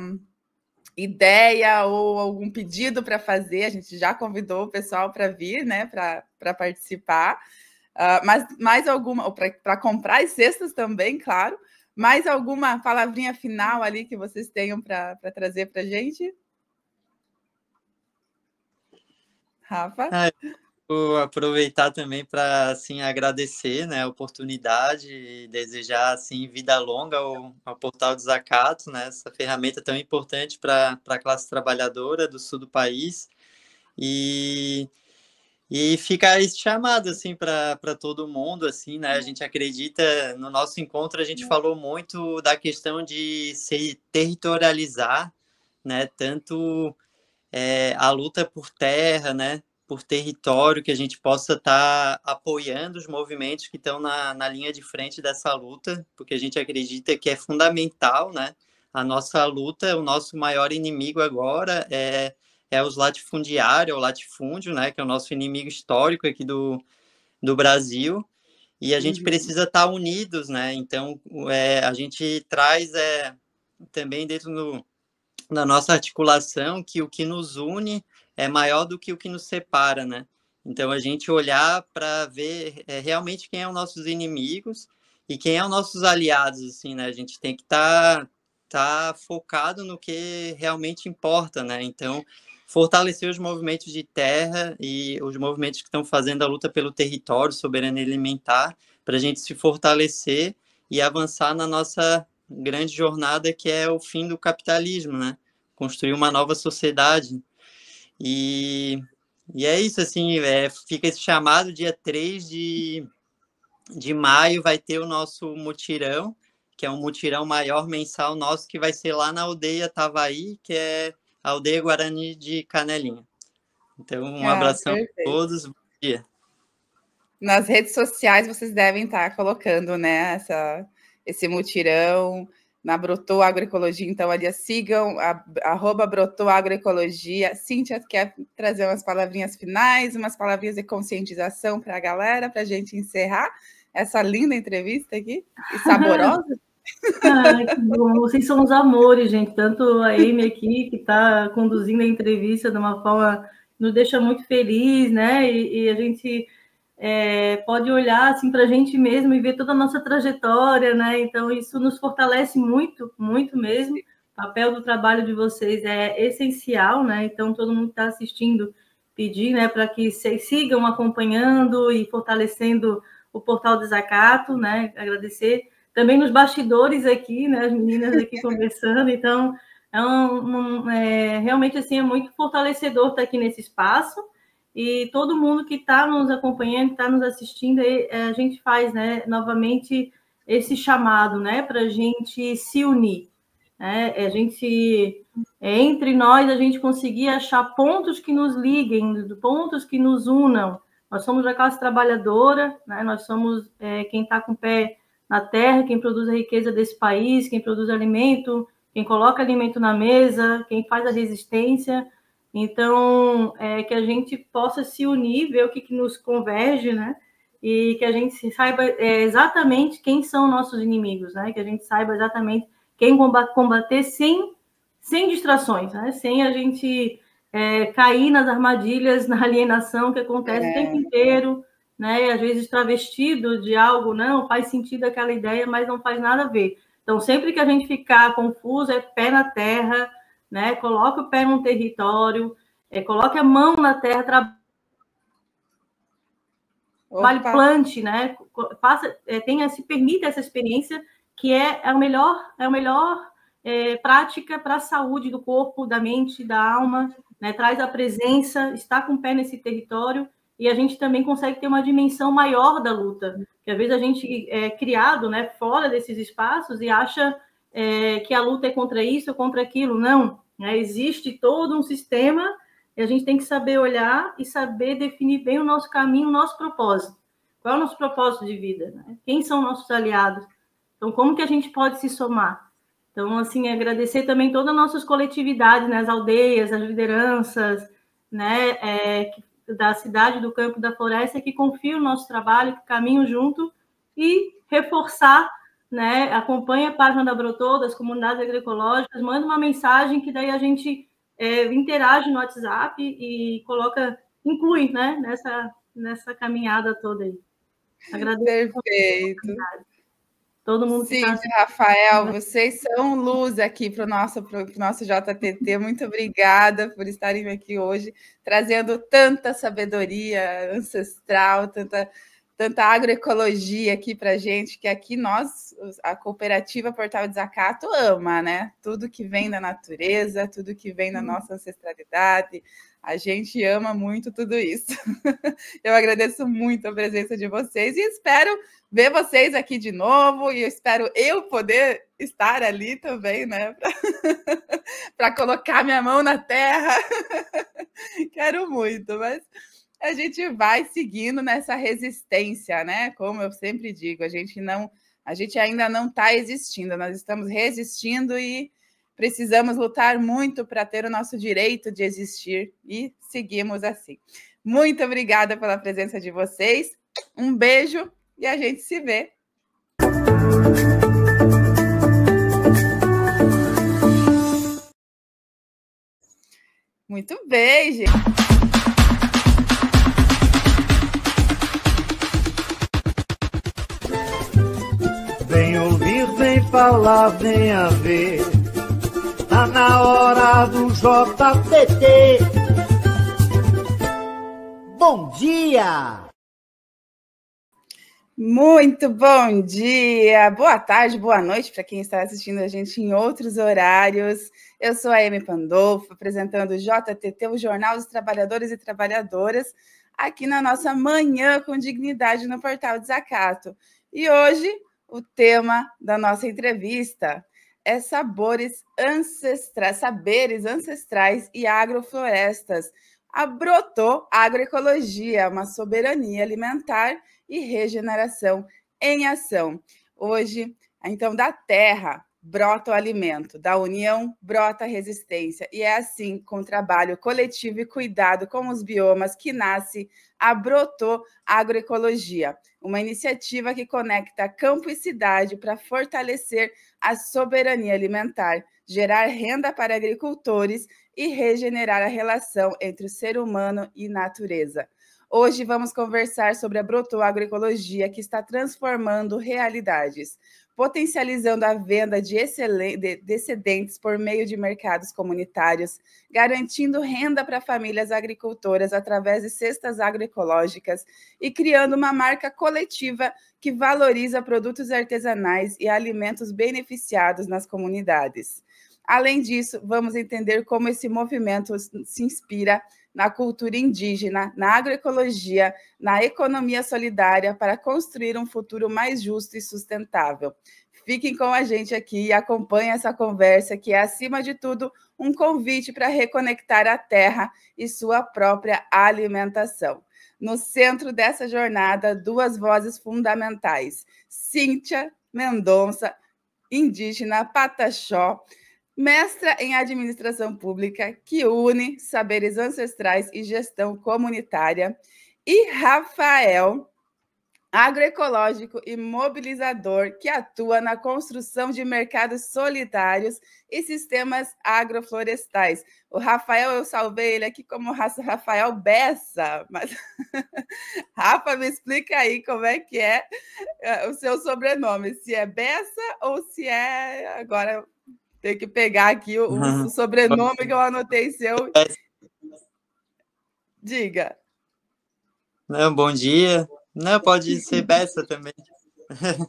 ideia ou algum pedido para fazer? A gente já convidou o pessoal para vir, né, para participar, mas mais alguma, para comprar as cestas também, claro. Mais alguma palavrinha final ali que vocês tenham para trazer para a gente? Rafa? Vou aproveitar também para assim, agradecer, né, a oportunidade e desejar assim, vida longa ao Portal Desacato, né, essa ferramenta tão importante para a classe trabalhadora do sul do país. E fica esse chamado assim, para todo mundo. Assim, né, a gente acredita, no nosso encontro, a gente falou muito da questão de se territorializar, né, tanto a luta por terra, né, por território, que a gente possa estar apoiando os movimentos que estão na linha de frente dessa luta, porque a gente acredita que é fundamental, né? A nossa luta, o nosso maior inimigo agora é os latifundiários, o latifúndio, né? Que é o nosso inimigo histórico aqui do Brasil, e a gente precisa estar unidos, né? Então, a gente traz também dentro da nossa articulação que o que nos une é maior do que o que nos separa, né? Então, a gente olhar para ver realmente quem são os nossos inimigos e quem são os nossos aliados, assim, né? A gente tem que estar focado no que realmente importa, né? Então, fortalecer os movimentos de terra e os movimentos que estão fazendo a luta pelo território, soberania alimentar, para a gente se fortalecer e avançar na nossa grande jornada, que é o fim do capitalismo, né? Construir uma nova sociedade. E é isso, assim, fica esse chamado, dia 3 de maio vai ter o nosso mutirão, que é um mutirão maior mensal nosso, que vai ser lá na aldeia Tavaí, que é a aldeia Guarani de Canelinha. Então, um abração a todos, bom dia. Nas redes sociais vocês devem estar colocando, né, esse mutirão, na Brotou Agroecologia, então ali sigam, @Brotou Agroecologia. Cíntia quer trazer umas palavrinhas finais, umas palavrinhas de conscientização para a galera, para a gente encerrar essa linda entrevista aqui, e saborosa. Que bom. Vocês são os amores, gente, tanto a Amy aqui, que está conduzindo a entrevista de uma forma que nos deixa muito feliz, né, e a gente pode olhar assim para a gente mesmo e ver toda a nossa trajetória, né? Então isso nos fortalece muito, muito mesmo. O papel do trabalho de vocês é essencial, né? Então todo mundo que está assistindo, pedir, né, para que vocês sigam acompanhando e fortalecendo o Portal Desacato, né? Agradecer também nos bastidores aqui, né? As meninas aqui conversando. Então realmente assim é muito fortalecedor estar aqui nesse espaço. E todo mundo que está nos acompanhando, está nos assistindo, a gente faz, né, novamente esse chamado, né, para a gente se unir, né? A gente, entre nós, a gente conseguir achar pontos que nos liguem, pontos que nos unam. Nós somos a classe trabalhadora, né? Nós somos quem está com o pé na terra, quem produz a riqueza desse país, quem produz alimento, quem coloca alimento na mesa, quem faz a resistência. Então, que a gente possa se unir, ver o que nos converge, né? E que a gente saiba exatamente quem são nossos inimigos, né? Que a gente saiba exatamente quem combater sem distrações, né? Sem a gente cair nas armadilhas, na alienação que acontece o tempo inteiro, né? E às vezes travestido de algo, não faz sentido aquela ideia, mas não faz nada a ver. Então, sempre que a gente ficar confuso, pé na terra, né? Coloque o pé num território, coloque a mão na terra, trabalhe, plante, né? Se permita essa experiência que é a melhor prática para a saúde do corpo, da mente, da alma, né? Traz a presença, está com o pé nesse território e a gente também consegue ter uma dimensão maior da luta, que às vezes a gente é criado, né, fora desses espaços e acha que a luta é contra isso ou contra aquilo. Não, né? Existe todo um sistema e a gente tem que saber olhar e saber definir bem o nosso caminho, o nosso propósito. Qual é o nosso propósito de vida, né? Quem são nossos aliados? Então, como que a gente pode se somar? Então, assim, agradecer também todas as nossas coletividades, né? As aldeias, as lideranças, né? Da cidade, do campo, da floresta, que confiam no nosso trabalho, que caminham junto e reforçar, né? Acompanha a página da Brotou, das comunidades agroecológicas, manda uma mensagem que daí a gente interage no WhatsApp e inclui, né? Nessa caminhada toda aí. Agradeço. Perfeito. Todo mundo que tá... Rafael, vocês são luz aqui para o nosso JTT. Muito obrigada por estarem aqui hoje, trazendo tanta sabedoria ancestral, tanta agroecologia aqui para a gente, que aqui nós, a cooperativa Portal Desacato, ama, né? Tudo que vem da natureza, tudo que vem da nossa ancestralidade, a gente ama muito tudo isso. Eu agradeço muito a presença de vocês e espero ver vocês aqui de novo, e eu espero poder estar ali também, né? Para colocar minha mão na terra. Quero muito, mas a gente vai seguindo nessa resistência, né? Como eu sempre digo, a gente ainda não está existindo, nós estamos resistindo e precisamos lutar muito para ter o nosso direito de existir e seguimos assim. Muito obrigada pela presença de vocês, um beijo e a gente se vê. Muito bem, gente. Vem ouvir, vem falar, vem a ver. Tá na hora do JTT. Bom dia! Muito bom dia, boa tarde, boa noite para quem está assistindo a gente em outros horários. Eu sou a Amy Pandolfo, apresentando o JTT, o Jornal dos Trabalhadores e Trabalhadoras, aqui na nossa Manhã com Dignidade no Portal Desacato. E hoje o tema da nossa entrevista é saberes ancestrais e agroflorestas. A Brotou Agroecologia, uma soberania alimentar e regeneração em ação. Hoje, então, da terra, brota o alimento, da união brota a resistência, e é assim, com trabalho coletivo e cuidado com os biomas, que nasce a Brotô Agroecologia, uma iniciativa que conecta campo e cidade para fortalecer a soberania alimentar, gerar renda para agricultores e regenerar a relação entre o ser humano e natureza. Hoje vamos conversar sobre a Brotô Agroecologia, que está transformando realidades, potencializando a venda de excedentes por meio de mercados comunitários, garantindo renda para famílias agricultoras através de cestas agroecológicas e criando uma marca coletiva que valoriza produtos artesanais e alimentos beneficiados nas comunidades. Além disso, vamos entender como esse movimento se inspira na cultura indígena, na agroecologia, na economia solidária para construir um futuro mais justo e sustentável. Fiquem com a gente aqui e acompanhem essa conversa, que é, acima de tudo, um convite para reconectar a terra e sua própria alimentação. No centro dessa jornada, duas vozes fundamentais: Cíntia Mendonça, indígena Pataxó, mestra em administração pública, que une saberes ancestrais e gestão comunitária, e Rafael, agroecológico e mobilizador, que atua na construção de mercados solidários e sistemas agroflorestais. O Rafael, eu salvei ele aqui como Rafael Bessa, mas Rafa, me explica aí como é que é o seu sobrenome, se é Bessa ou se é... Agora tem que pegar aqui o sobrenome que eu anotei seu. Diga. Não, bom dia. Não, pode ser Bessa também.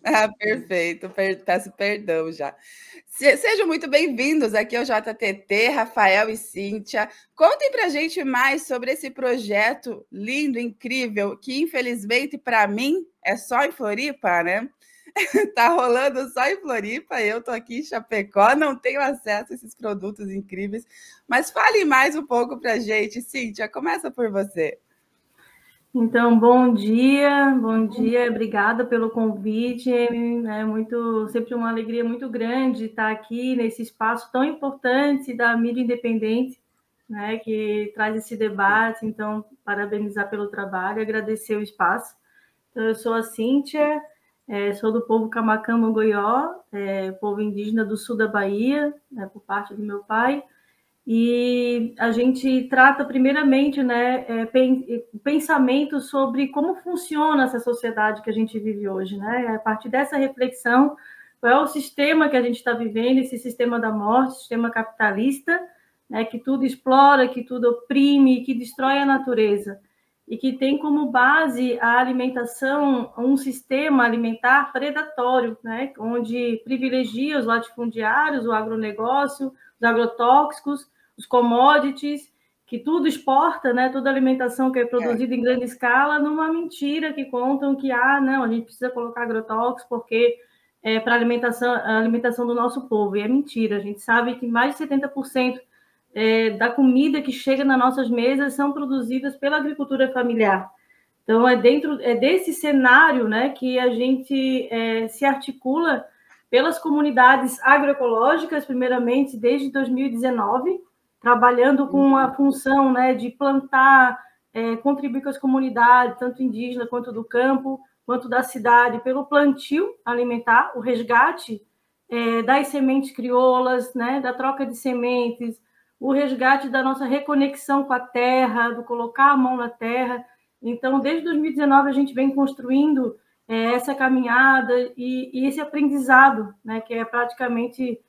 Ah, perfeito. Peço perdão já. Sejam muito bem-vindos aqui ao JTT, Rafael e Cíntia. Contem para a gente mais sobre esse projeto lindo, incrível, que infelizmente para mim é só em Floripa, né? Tá rolando só em Floripa, eu estou aqui em Chapecó, não tenho acesso a esses produtos incríveis, mas fale mais um pouco para a gente. Cíntia, começa por você. Então, bom dia, obrigada pelo convite, é sempre uma alegria muito grande estar aqui nesse espaço tão importante da mídia independente, né, que traz esse debate. Então, parabenizar pelo trabalho, agradecer o espaço. Então, eu sou a Cíntia, sou do povo Camacan-Mogoió, povo indígena do sul da Bahia, por parte do meu pai, e a gente trata primeiramente, né, pensamento sobre como funciona essa sociedade que a gente vive hoje, né? A partir dessa reflexão, qual é o sistema que a gente está vivendo, esse sistema da morte, sistema capitalista, né, que tudo explora, que tudo oprime, que destrói a natureza, e que tem como base a alimentação, um sistema alimentar predatório, né, onde privilegia os latifundiários, o agronegócio, os agrotóxicos, os commodities, que tudo exporta, né, toda alimentação que é produzida em grande escala, numa mentira que contam que, não, a gente precisa colocar agrotóxicos porque para a alimentação do nosso povo. E é mentira, a gente sabe que mais de 70% da comida que chega nas nossas mesas são produzidas pela agricultura familiar. Então, é desse cenário, né, que a gente se articula pelas comunidades agroecológicas, primeiramente, desde 2019, trabalhando com a função, né, de plantar, contribuir com as comunidades, tanto indígenas quanto do campo, quanto da cidade, pelo plantio alimentar, o resgate das sementes crioulas, né, da troca de sementes, o resgate da nossa reconexão com a terra, do colocar a mão na terra. Então, desde 2019, a gente vem construindo essa caminhada e esse aprendizado, né, que é praticamente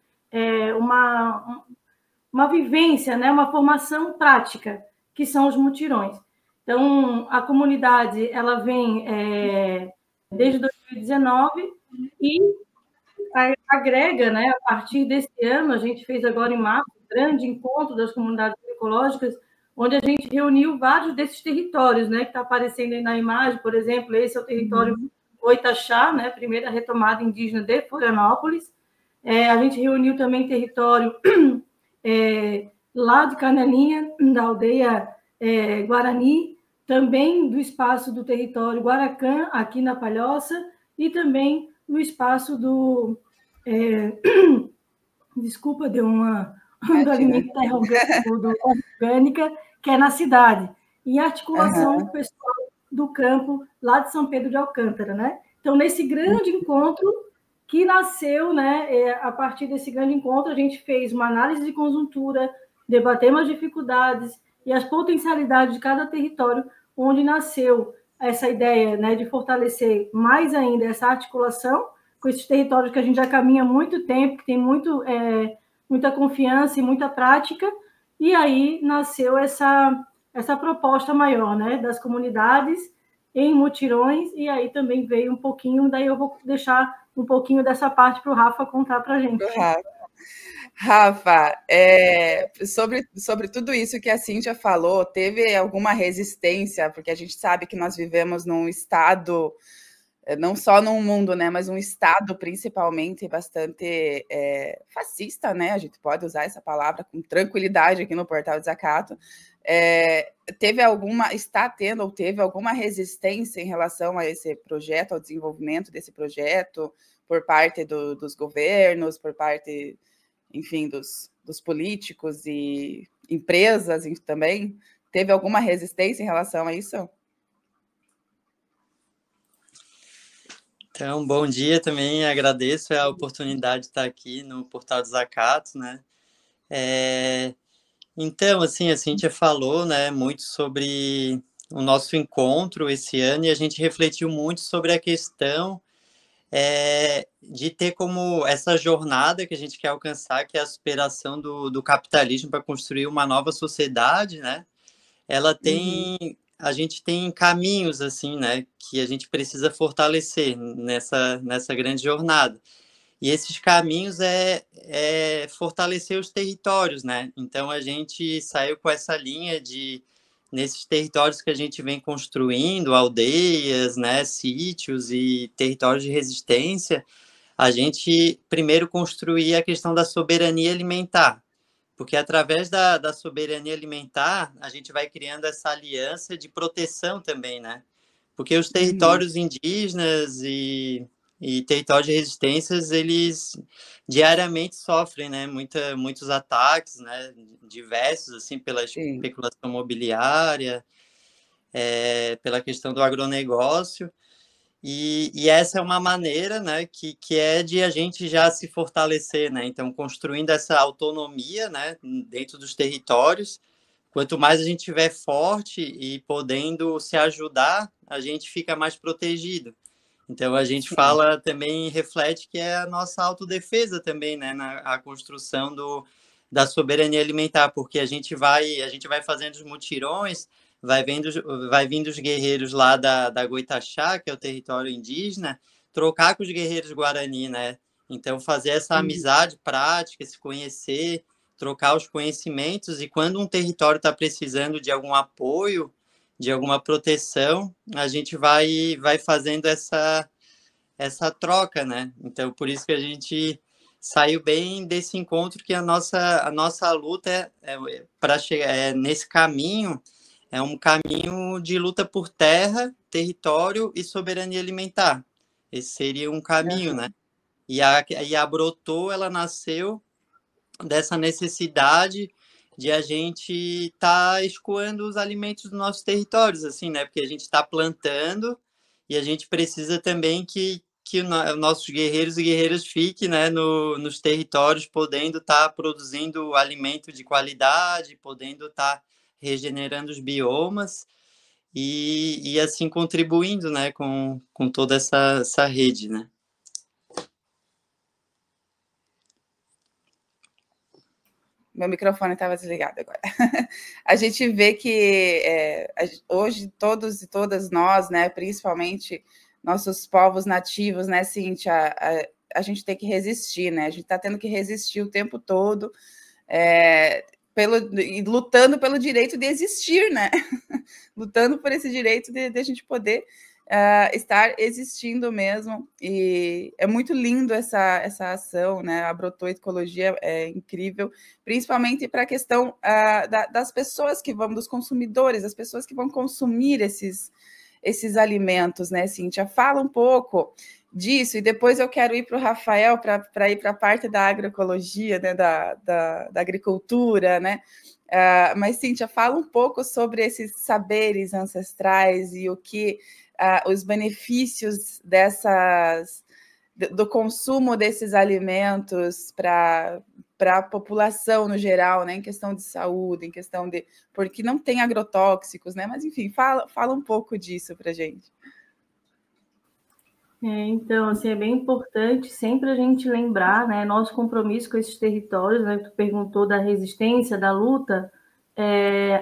uma vivência, né, uma formação prática, que são os mutirões. Então, a comunidade ela vem desde 2019 e agrega, né, a partir desse ano, a gente fez agora em março, grande encontro das comunidades ecológicas, onde a gente reuniu vários desses territórios, né, que está aparecendo aí na imagem. Por exemplo, esse é o território Oitaxá, né, primeira retomada indígena de Florianópolis. A gente reuniu também território lá de Canelinha, da aldeia Guarani, também do espaço do território Guaracã, aqui na Palhoça, e também no espaço Desculpa, deu uma galinha orgânica, que é na cidade, em articulação com o pessoal do campo lá de São Pedro de Alcântara, né? Então, nesse grande encontro que nasceu, né? A partir desse grande encontro, a gente fez uma análise de conjuntura, debatemos as dificuldades e as potencialidades de cada território, onde nasceu essa ideia, né, de fortalecer mais ainda essa articulação com esses territórios que a gente já caminha há muito tempo, que tem muita confiança e muita prática, e aí nasceu essa proposta maior, né, das comunidades em mutirões, e aí também veio um pouquinho, daí eu vou deixar um pouquinho dessa parte para o Rafa contar para a gente. Rafa, sobre tudo isso que a Cíntia falou, teve alguma resistência? Porque a gente sabe que nós vivemos num estado, não só num mundo, né, mas um estado principalmente bastante fascista, né? A gente pode usar essa palavra com tranquilidade aqui no Portal Desacato. Está tendo ou teve alguma resistência em relação a esse projeto, ao desenvolvimento desse projeto, por parte dos governos, por parte, enfim, dos políticos e empresas também? Teve alguma resistência em relação a isso? Então, bom dia também, agradeço a oportunidade de estar aqui no Portal Desacato, né? Então, assim, a Cíntia falou, né, muito sobre o nosso encontro esse ano, e a gente refletiu muito sobre a questão de ter como essa jornada que a gente quer alcançar, que é a superação do capitalismo para construir uma nova sociedade, né? Ela tem... A gente tem caminhos, assim, né, que a gente precisa fortalecer nessa grande jornada. E esses caminhos é fortalecer os territórios, né? Então, a gente saiu com essa linha nesses territórios que a gente vem construindo, aldeias, né, sítios e territórios de resistência, a gente primeiro construir a questão da soberania alimentar, porque através da soberania alimentar, a gente vai criando essa aliança de proteção também, né? Porque os territórios indígenas e territórios de resistências, eles diariamente sofrem, né, muitos ataques, né, diversos, assim, pela especulação imobiliária, pela questão do agronegócio, e essa é uma maneira, né, que é de a gente já se fortalecer, né, então construindo essa autonomia, né, dentro dos territórios. Quanto mais a gente estiver forte e podendo se ajudar, a gente fica mais protegido. Então, a gente fala também, reflete que é a nossa autodefesa também, né, a construção da soberania alimentar, porque a gente vai fazendo os mutirões, vai vindo os guerreiros lá da Goitaxá, que é o território indígena, trocar com os guerreiros Guarani, né? Então, fazer essa amizade prática, se conhecer, trocar os conhecimentos, e quando um território está precisando de algum apoio, de alguma proteção, a gente vai fazendo essa troca, né? Então, por isso que a gente saiu bem desse encontro, que a nossa luta para chegar nesse caminho, é um caminho de luta por terra, território e soberania alimentar. Esse seria um caminho, né? E a Brotô, ela nasceu dessa necessidade de a gente estar escoando os alimentos dos nossos territórios, assim, né? Porque a gente está plantando e a gente precisa também que os nossos guerreiros e guerreiras fiquem, né, nos territórios, podendo estar produzindo alimento de qualidade, podendo estar regenerando os biomas e assim contribuindo, né, com toda essa rede, né? Meu microfone estava desligado agora. A gente vê que hoje todos e todas nós, né, principalmente nossos povos nativos, né, Cíntia, a gente tem que resistir, né? A gente está tendo que resistir o tempo todo, lutando pelo direito de existir, né? Lutando por esse direito de a gente poder estar existindo mesmo, e é muito lindo essa ação, né? A Brotô Ecologia é incrível, principalmente para a questão das pessoas que vão, dos consumidores, as pessoas que vão consumir esses alimentos, né, Cíntia? Fala um pouco disso, e depois eu quero ir para o Rafael para ir para a parte da agroecologia, né, da agricultura, né? Mas, Cíntia, fala um pouco sobre esses saberes ancestrais e o que os benefícios do consumo desses alimentos para a população no geral, né, em questão de saúde, em questão de... porque não tem agrotóxicos, né? Mas, enfim, fala um pouco disso para a gente. Então, assim, é bem importante sempre a gente lembrar, né, nosso compromisso com esses territórios, né, tu perguntou da resistência, da luta,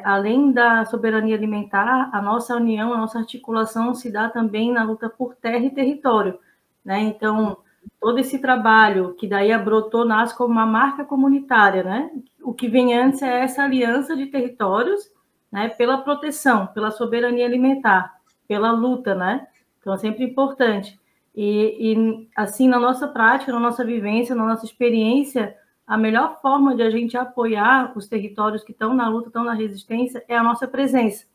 além da soberania alimentar, a nossa união, a nossa articulação se dá também na luta por terra e território, né? Então, todo esse trabalho, que daí a Brotou nasce como uma marca comunitária, né? O que vem antes é essa aliança de territórios, né, pela proteção, pela soberania alimentar, pela luta, né? Então, é sempre importante. E assim, na nossa prática, na nossa vivência, na nossa experiência, a melhor forma de a gente apoiar os territórios que estão na luta, estão na resistência, é a nossa presença.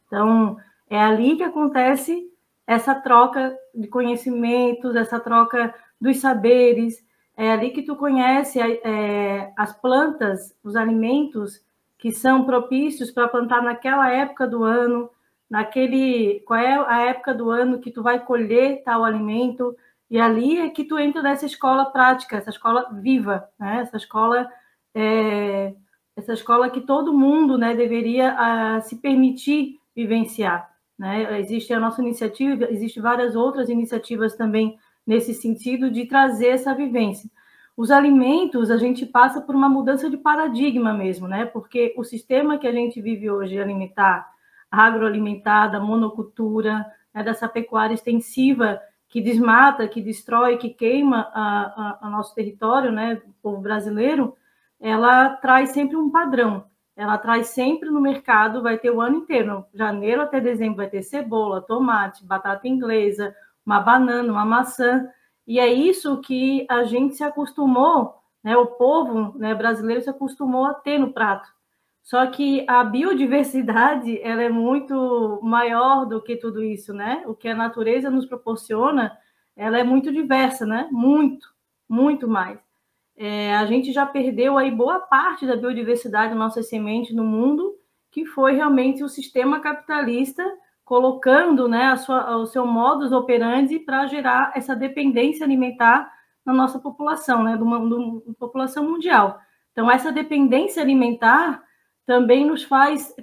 Então, é ali que acontece essa troca de conhecimentos, essa troca dos saberes, é ali que tu conhece as plantas, os alimentos que são propícios para plantar naquela época do ano, qual é a época do ano que tu vai colher tal alimento, e ali é que tu entra nessa escola prática, essa escola viva, né? Essa escola que todo mundo, né, deveria se permitir vivenciar, né? Existe a nossa iniciativa, existem várias outras iniciativas também nesse sentido de trazer essa vivência. Os alimentos, a gente passa por uma mudança de paradigma mesmo, né? Porque o sistema que a gente vive hoje alimentar, agroalimentar, da monocultura, né, dessa pecuária extensiva que desmata, que destrói, que queima o nosso território, né, o povo brasileiro, ela traz sempre um padrão. Ela traz sempre no mercado, vai ter o ano inteiro, janeiro até dezembro vai ter cebola, tomate, batata inglesa, uma banana, uma maçã, e é isso que a gente se acostumou, né, o povo, né, brasileiro se acostumou a ter no prato. Só que a biodiversidade, ela é muito maior do que tudo isso, né? O que a natureza nos proporciona, ela é muito diversa, né? Muito, muito mais. A gente já perdeu aí boa parte da biodiversidade das nossas sementes no mundo, que foi realmente o sistema capitalista colocando, né, o seu modus operandi para gerar essa dependência alimentar na nossa população, né? Da população mundial. Então, essa dependência alimentar também nos faz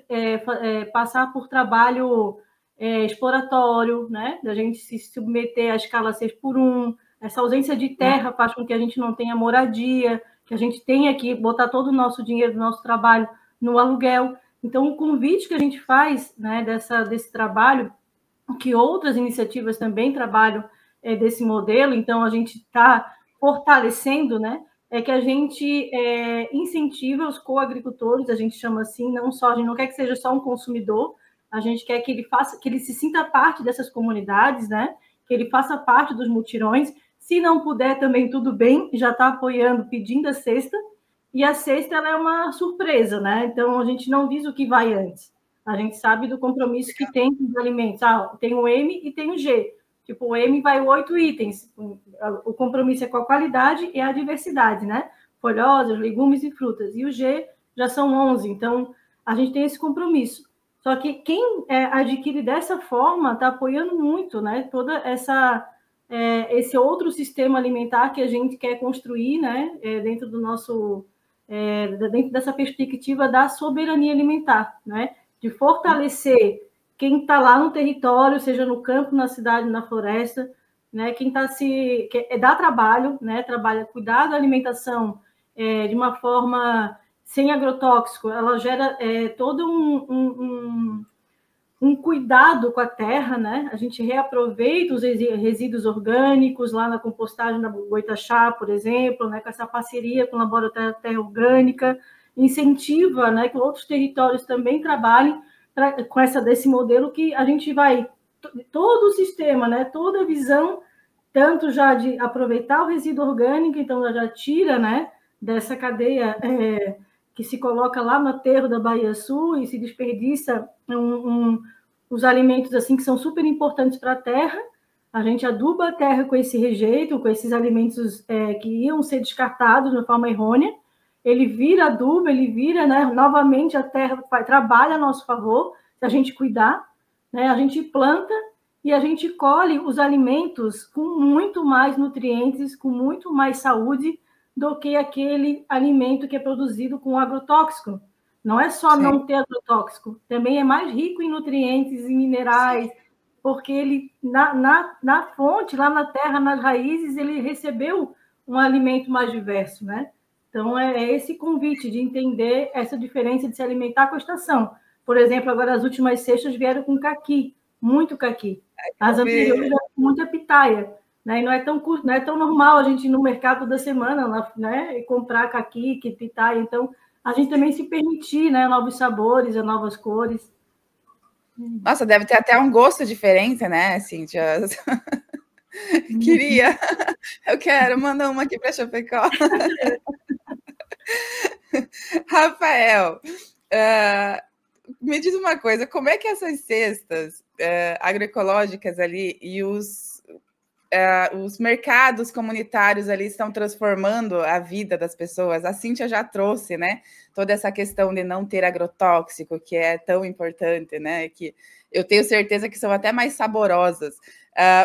passar por trabalho exploratório, né? Da gente se submeter à escala 6x1, essa ausência de terra faz com que a gente não tenha moradia, que a gente tenha que botar todo o nosso dinheiro do nosso trabalho no aluguel. Então, o convite que a gente faz, né, desse trabalho, que outras iniciativas também trabalham desse modelo, então a gente está fortalecendo, né? É que a gente incentiva os coagricultores, a gente chama assim, a gente não quer que seja só um consumidor, a gente quer que ele se sinta parte dessas comunidades, né? Que ele faça parte dos mutirões. Se não puder também, tudo bem, já está apoiando, pedindo a cesta, e a cesta ela é uma surpresa, né? Então, a gente não diz o que vai antes. A gente sabe do compromisso que tem com os alimentos. Tem o M e tem o G. Tipo, o M vai 8 itens. O compromisso é com a qualidade e a diversidade, né? Folhosas, legumes e frutas. E o G já são 11. Então, a gente tem esse compromisso. Só que quem adquire dessa forma está apoiando muito, né? Toda esse outro sistema alimentar que a gente quer construir, né? Dentro do nosso... dentro dessa perspectiva da soberania alimentar, né? De fortalecer quem está lá no território, seja no campo, na cidade, na floresta, né? Quem está dá trabalho, né? Cuidar da alimentação de uma forma sem agrotóxico, ela gera todo um cuidado com a terra, né? A gente reaproveita os resíduos orgânicos lá na compostagem da Boitaxá, por exemplo, né? Com essa parceria com o Laboratório Terra Orgânica, incentiva, né, que outros territórios também trabalhem com desse modelo que a gente vai... Todo o sistema, né, toda a visão, tanto já de aproveitar o resíduo orgânico, então já tira, né, dessa cadeia que se coloca lá no aterro da Bahia Sul e se desperdiça os alimentos assim que são super importantes para a terra, A gente aduba a terra com esse rejeito, com esses alimentos que iam ser descartados de forma errônea. Ele vira adubo, ele vira, né, novamente a terra trabalha a nosso favor, se a gente cuidar, né, a gente planta e a gente colhe os alimentos com muito mais nutrientes, com muito mais saúde do que aquele alimento que é produzido com agrotóxico. Não é só Sim. não ter agrotóxico, também é mais rico em nutrientes e minerais, Sim. porque ele, na fonte, lá na terra, nas raízes, ele recebeu um alimento mais diverso, né? Então, é esse convite de entender essa diferença de se alimentar com a estação. Por exemplo, agora as últimas cestas vieram com caqui, muito caqui. As anteriores vieram com muita pitaia. Né? E não é tão normal a gente ir no mercado toda semana, né? E comprar caqui, que pitaia. Então, a gente também se permitir, né? Novos sabores, novas cores. Nossa, deve ter até um gosto diferente, né, Cíntia? Queria. Eu quero. Manda uma aqui para Chapecó. Rafael, me diz uma coisa, como é que essas cestas agroecológicas ali e os mercados comunitários ali estão transformando a vida das pessoas? A Cíntia já trouxe, né, toda essa questão de não ter agrotóxico, que é tão importante, né, que eu tenho certeza que são até mais saborosas.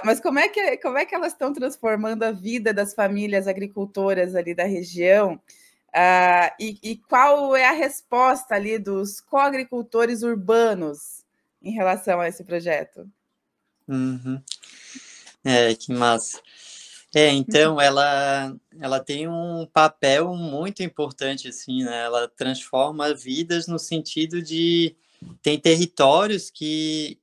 Mas como é que elas estão transformando a vida das famílias agricultoras ali da região? E qual é a resposta ali dos coagricultores urbanos em relação a esse projeto? Uhum. Que massa. Então, ela tem um papel muito importante, assim, né? Ela transforma vidas no sentido de... Tem territórios que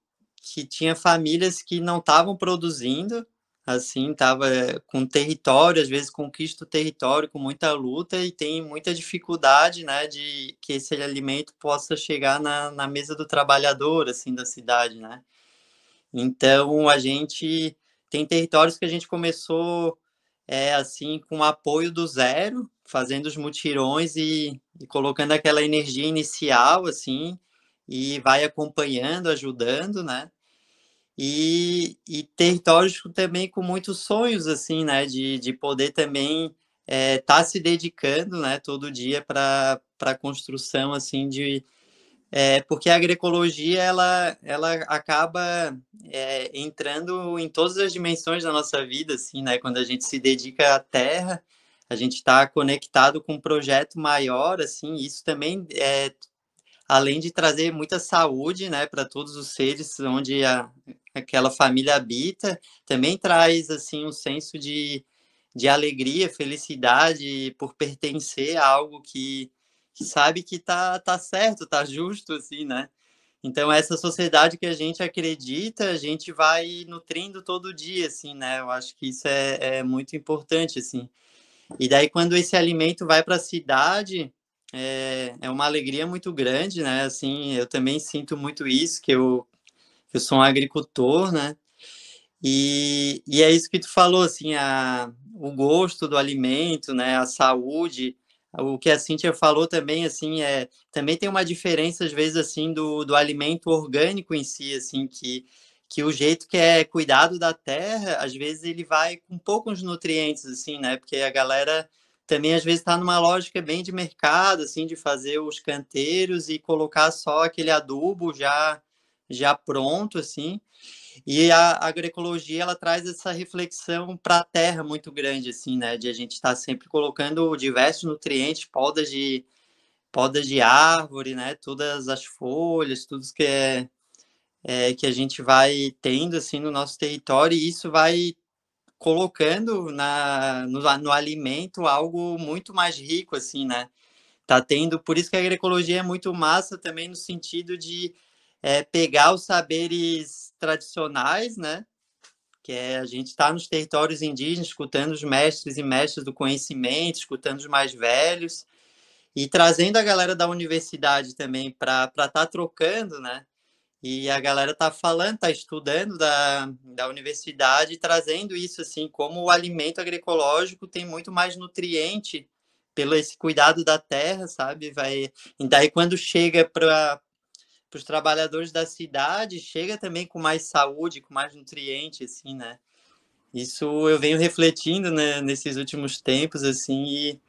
tinha famílias que não estavam produzindo, assim, estava com território, às vezes conquista o território com muita luta e tem muita dificuldade, né, de que esse alimento possa chegar na mesa do trabalhador, assim, da cidade, né. Então, a gente tem territórios que a gente começou, assim, com apoio do zero, fazendo os mutirões e colocando aquela energia inicial, assim, e vai acompanhando, ajudando, né. E territórios também com muitos sonhos, assim, né, de poder também tá se dedicando, né, todo dia para a construção, assim, porque a agroecologia, ela acaba entrando em todas as dimensões da nossa vida, assim, né, quando a gente se dedica à terra, a gente está conectado com um projeto maior, assim, isso também além de trazer muita saúde, né, para todos os seres onde aquela família habita, também traz, assim, um senso de alegria, felicidade por pertencer a algo que sabe que tá certo, tá justo, assim, né? Então, essa sociedade que a gente acredita, a gente vai nutrindo todo dia, assim, né? Eu acho que isso é muito importante, assim. E daí, quando esse alimento vai para a cidade, é uma alegria muito grande, né? Assim, eu também sinto muito isso, que eu sou um agricultor, né? E é isso que tu falou, assim, o gosto do alimento, né? A saúde, o que a Cíntia falou também, assim, também tem uma diferença, às vezes, assim, do alimento orgânico em si, assim, que o jeito que é cuidado da terra, às vezes ele vai com poucos nutrientes, assim, né? Porque a galera também, às vezes, está numa lógica bem de mercado, assim, de fazer os canteiros e colocar só aquele adubo já pronto, assim. E a agroecologia, ela traz essa reflexão para a terra muito grande, assim, né? De a gente estar sempre colocando diversos nutrientes, podas de árvore, né? Todas as folhas, tudo que a gente vai tendo, assim, no nosso território, e isso vai colocando no alimento algo muito mais rico, assim, né? Tá tendo, por isso que a agroecologia é muito massa também no sentido de pegar os saberes tradicionais, né? Que a gente está nos territórios indígenas, escutando os mestres e mestras do conhecimento, escutando os mais velhos, e trazendo a galera da universidade também para estar trocando, né? E a galera tá falando, tá estudando da universidade, trazendo isso, assim, como o alimento agroecológico tem muito mais nutriente pelo esse cuidado da terra, sabe? E daí, quando chega para os trabalhadores da cidade, chega também com mais saúde, com mais nutriente, assim, né? Isso eu venho refletindo, né, nesses últimos tempos, assim,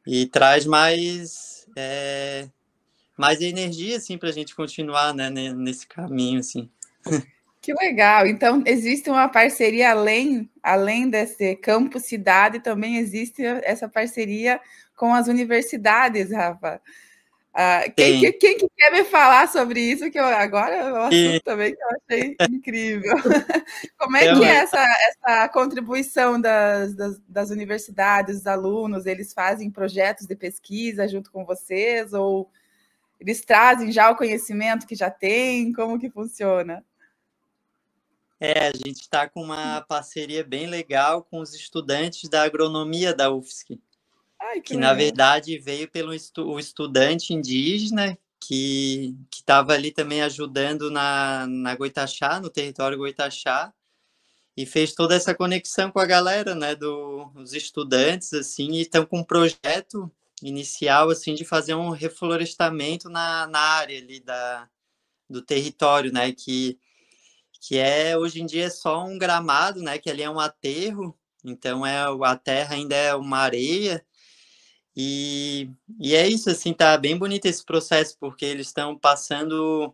e traz mais energia, assim, para a gente continuar, né, nesse caminho, assim. Que legal! Então, existe uma parceria além desse campo cidade, também existe essa parceria com as universidades, Rafa. Quem Tem. que quer me falar sobre isso? Que agora é um assunto E, também que eu achei incrível. Como é que então, é essa contribuição das universidades, dos alunos? Eles fazem projetos de pesquisa junto com vocês? Ou eles trazem já o conhecimento que já tem? Como que funciona? a gente está com uma parceria bem legal com os estudantes da agronomia da UFSC, Ai, que que na legal. verdade veio pelo o estudante indígena que estava ali também ajudando na Goitaxá, no território Goitaxá, e fez toda essa conexão com a galera, né, dos estudantes, assim, e estão com um projeto inicial, assim, de fazer um reflorestamento na área ali do território, né, que hoje em dia é só um gramado, né, que ali é um aterro, então a terra ainda é uma areia, e é isso, assim, tá bem bonito esse processo, porque eles estão passando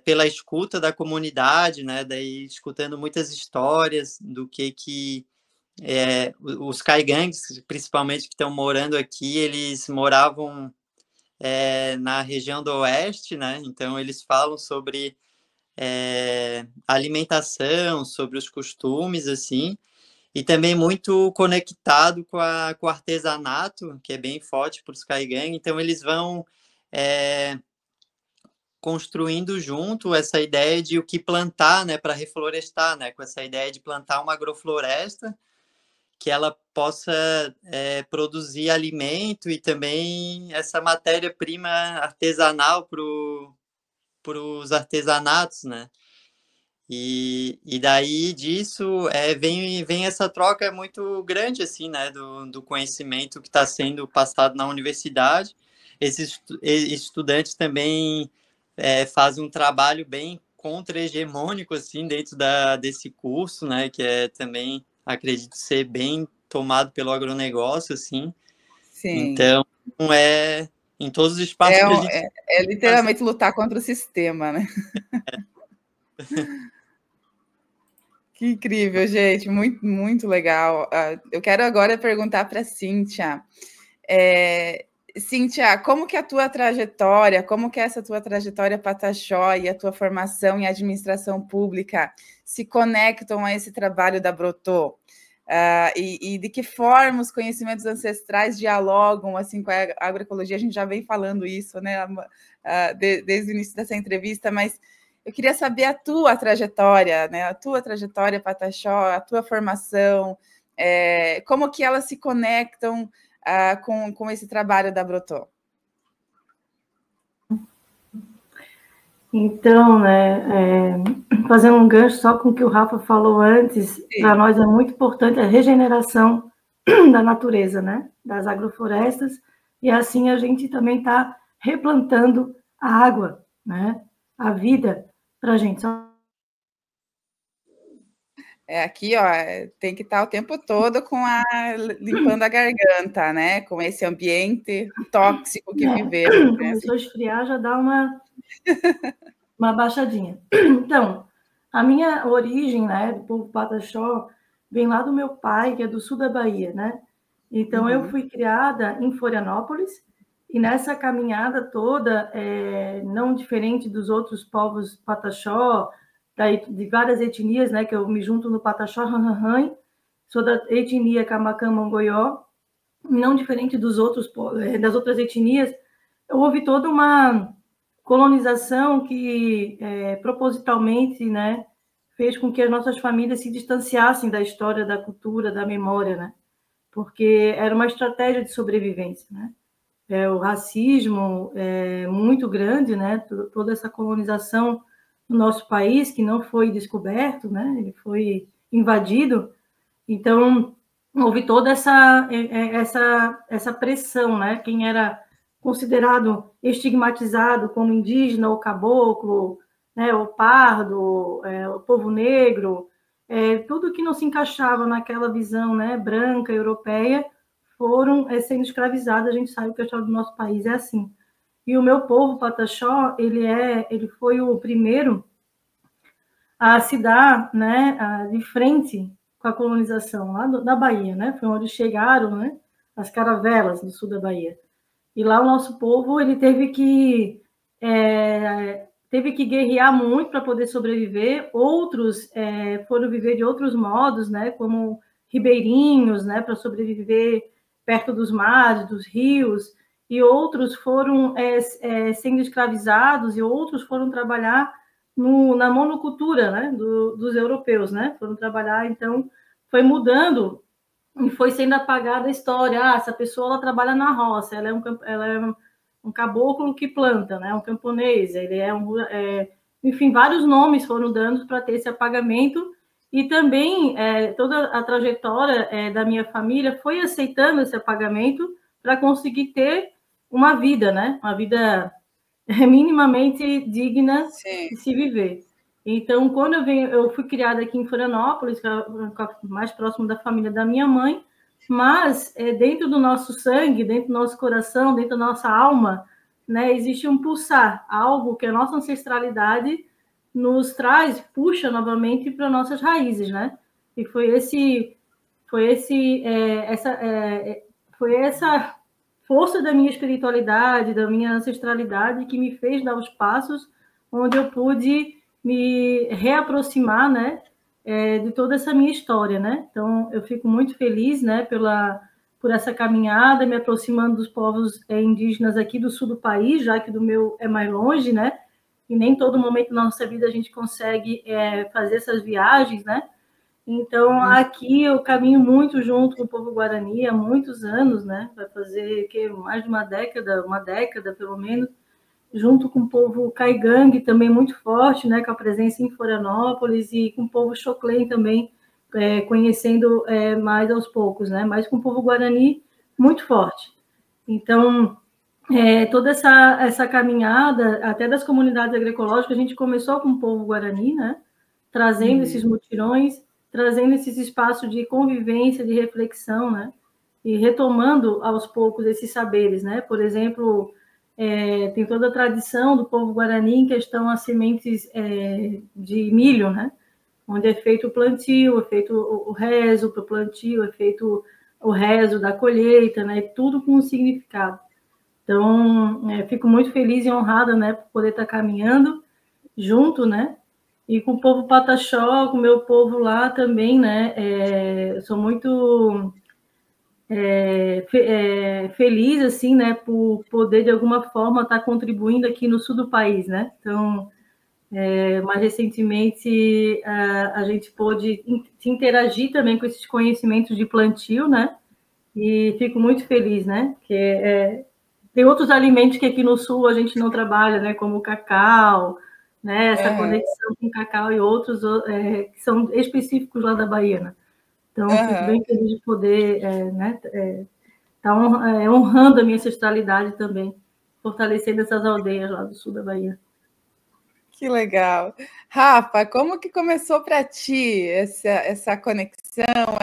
pela escuta da comunidade, né, daí escutando muitas histórias do que os caigangues, principalmente, que estão morando aqui, eles moravam na região do oeste, né, então eles falam sobre alimentação, sobre os costumes, assim, e também muito conectado com o artesanato, que é bem forte para os caigangues, então eles vão construindo junto essa ideia de o que plantar, né, para reflorestar, né, com essa ideia de plantar uma agrofloresta que ela possa produzir alimento e também essa matéria-prima artesanal para os artesanatos, né? E daí disso vem essa troca muito grande, assim, né, do conhecimento que está sendo passado na universidade. Esses estudantes também fazem um trabalho bem contra-hegemônico, assim, dentro desse curso, né, que também, acredito ser bem tomado pelo agronegócio, assim. Sim. Então, em todos os espaços que a gente... É literalmente lutar contra o sistema, né? Que incrível, gente, muito, muito legal. Eu quero agora perguntar para a Cíntia. Cíntia, como que a tua trajetória, como que essa tua trajetória Pataxó e a tua formação em administração pública se conectam a esse trabalho da Brotô? E de que forma os conhecimentos ancestrais dialogam assim com a agroecologia? A gente já vem falando isso, né, desde o início dessa entrevista, mas eu queria saber a tua trajetória, né, a tua trajetória Pataxó, a tua formação, como que elas se conectam com esse trabalho da Brotô. Então, né, fazendo um gancho só com o que o Rafa falou antes, para nós é muito importante a regeneração da natureza, né, das agroflorestas, e assim a gente também está replantando a água, né, a vida para a gente. Aqui, ó, tem que estar o tempo todo limpando a garganta, né, com esse ambiente tóxico que vivemos. Começou a esfriar, já dá uma baixadinha. Então, a minha origem, né, do povo Pataxó, vem lá do meu pai, que é do sul da Bahia, né? Então, eu fui criada em Florianópolis, e nessa caminhada toda, não diferente dos outros povos Pataxó, de várias etnias, né, que eu me junto no Pataxó Ranhanhan, sou da etnia Camacã Mongoió, não diferente das outras etnias, houve toda uma colonização que propositalmente, né, fez com que as nossas famílias se distanciassem da história, da cultura, da memória, né, porque era uma estratégia de sobrevivência, né. O racismo é muito grande, né, toda essa colonização no nosso país, que não foi descoberto, né, ele foi invadido, então houve toda essa pressão, né, quem era considerado estigmatizado como indígena ou caboclo, né, ou pardo, o povo negro, tudo que não se encaixava naquela visão, né, branca, europeia, foram sendo escravizados. A gente sabe que a história do nosso país é assim. E o meu povo, Pataxó, ele foi o primeiro a se dar, né, de frente com a colonização lá da Bahia, né? Foi onde chegaram, né, as caravelas do sul da Bahia. E lá o nosso povo ele teve que guerrear muito para poder sobreviver. Outros foram viver de outros modos, né, como ribeirinhos, né, para sobreviver perto dos mares, dos rios. E outros foram sendo escravizados, e outros foram trabalhar na monocultura, né, dos europeus, né, foram trabalhar. Então foi mudando e foi sendo apagada a história. Essa pessoa ela trabalha na roça, ela é um caboclo que planta, né, um camponês, ele enfim, vários nomes foram dando para ter esse apagamento. E também toda a trajetória da minha família foi aceitando esse apagamento para conseguir ter uma vida, né, uma vida minimamente digna de se viver. Então, quando eu fui criada aqui em Florianópolis, mais próximo da família da minha mãe, mas dentro do nosso sangue, dentro do nosso coração, dentro da nossa alma, né, existe um pulsar, algo que a nossa ancestralidade nos traz, puxa novamente para nossas raízes, né? E foi essa força da minha espiritualidade, da minha ancestralidade, que me fez dar os passos onde eu pude me reaproximar, né, de toda essa minha história, né? Então, eu fico muito feliz, né, por essa caminhada, me aproximando dos povos indígenas aqui do sul do país, já que do meu é mais longe, né? E nem todo momento da nossa vida a gente consegue fazer essas viagens, né? Então, aqui eu caminho muito junto com o povo Guarani há muitos anos, né? Vai fazer mais de uma década pelo menos, junto com o povo Caigangue, também muito forte, né? Com a presença em Florianópolis, e com o povo Xoclen também, conhecendo mais aos poucos, né? Mas com o povo Guarani muito forte. Então, toda essa caminhada, até das comunidades agroecológicas, a gente começou com o povo Guarani, né? Trazendo esses mutirões, trazendo esses espaços de convivência, de reflexão, né? E retomando aos poucos esses saberes, né? Por exemplo, tem toda a tradição do povo Guarani em questão a sementes de milho, né? Onde é feito o plantio, é feito o rezo para o plantio, é feito o rezo da colheita, né? Tudo com um significado. Então, fico muito feliz e honrada, né, por poder estar caminhando junto, né? E com o povo Pataxó, com o meu povo lá também, né? Sou muito feliz, assim, né? Por poder, de alguma forma, estar contribuindo aqui no sul do país, né? Então, mais recentemente, a gente pôde interagir também com esses conhecimentos de plantio, né? E fico muito feliz, né? Que tem outros alimentos que aqui no sul a gente não trabalha, né? Como o cacau, né? Essa conexão com o cacau e outros que são específicos lá da Bahia, né? Então, fico bem feliz de poder tá honrando a minha ancestralidade também, fortalecendo essas aldeias lá do sul da Bahia. Que legal. Rafa, como que começou para ti essa conexão,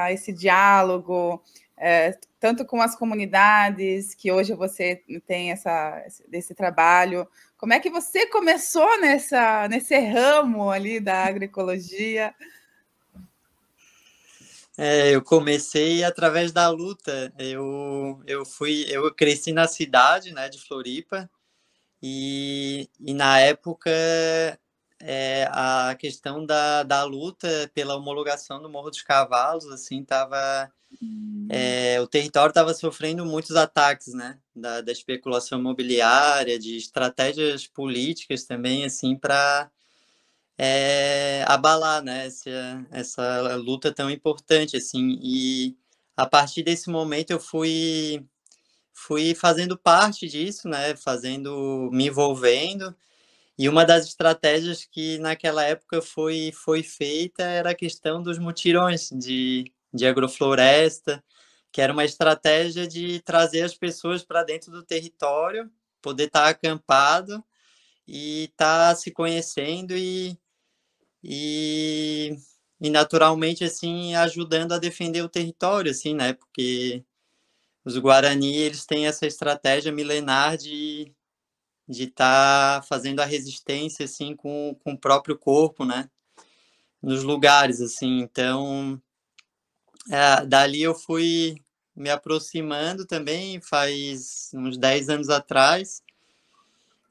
esse diálogo, tanto com as comunidades, que hoje você tem desse trabalho? Como é que você começou nesse ramo ali da agroecologia? Eu comecei através da luta. Eu cresci na cidade, né, de Floripa, e na época a questão da luta pela homologação do Morro dos Cavalos, assim, o território estava sofrendo muitos ataques, né, da especulação imobiliária, de estratégias políticas também, assim, para abalar, né, essa luta tão importante, assim. E a partir desse momento eu fui fazendo parte disso, né, me envolvendo. E uma das estratégias que naquela época foi feita era a questão dos mutirões de agrofloresta, que era uma estratégia de trazer as pessoas para dentro do território, poder estar acampado e estar se conhecendo e naturalmente, assim, ajudando a defender o território, assim, né? Porque os Guarani, eles têm essa estratégia milenar de estar fazendo a resistência, assim, com o próprio corpo, né? Nos lugares, assim. Então, dali eu fui me aproximando também, faz uns 10 anos atrás,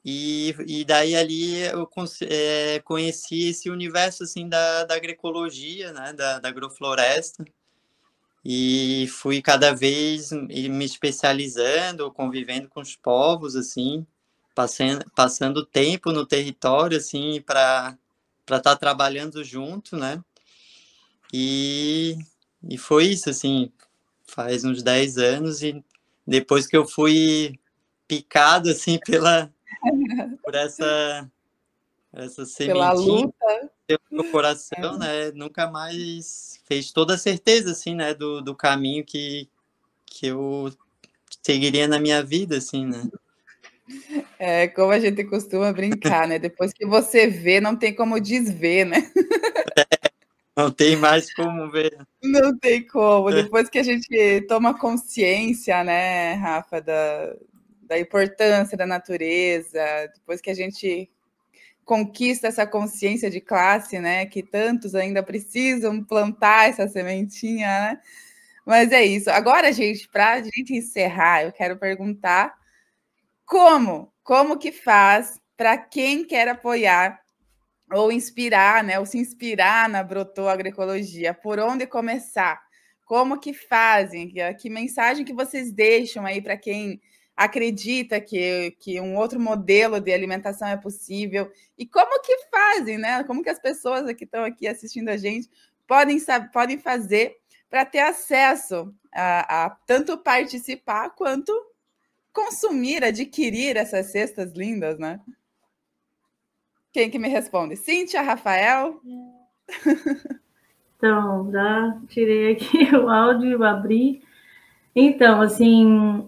e daí ali eu conheci esse universo, assim, da agroecologia, né? Da agrofloresta, e fui cada vez me especializando, convivendo com os povos, assim, passando tempo no território, assim, para estar trabalhando junto, né? E foi isso, assim, faz uns 10 anos, e depois que eu fui picado, assim, por essa Pela sementinha luta. do meu coração, né? Nunca mais fez toda a certeza, assim, né? Do caminho que eu seguiria na minha vida, assim, né? É, como a gente costuma brincar, né? Depois que você vê, não tem como desver, né? Não tem mais como ver. Não tem como. Depois que a gente toma consciência, né, Rafa, da importância da natureza, depois que a gente conquista essa consciência de classe, né, que tantos ainda precisam plantar essa sementinha, né? Mas é isso. Agora, gente, para a gente encerrar, eu quero perguntar como que faz para quem quer apoiar ou inspirar, né, ou se inspirar na Brotou Agroecologia, por onde começar? Como que fazem? Que mensagem que vocês deixam aí para quem acredita que um outro modelo de alimentação é possível? E como que fazem, né? Como que as pessoas que estão aqui assistindo a gente podem fazer para ter acesso a tanto participar quanto consumir, adquirir essas cestas lindas, né? Quem que me responde? Cíntia, Rafael? Então, já tirei aqui o áudio, abri. Então, assim,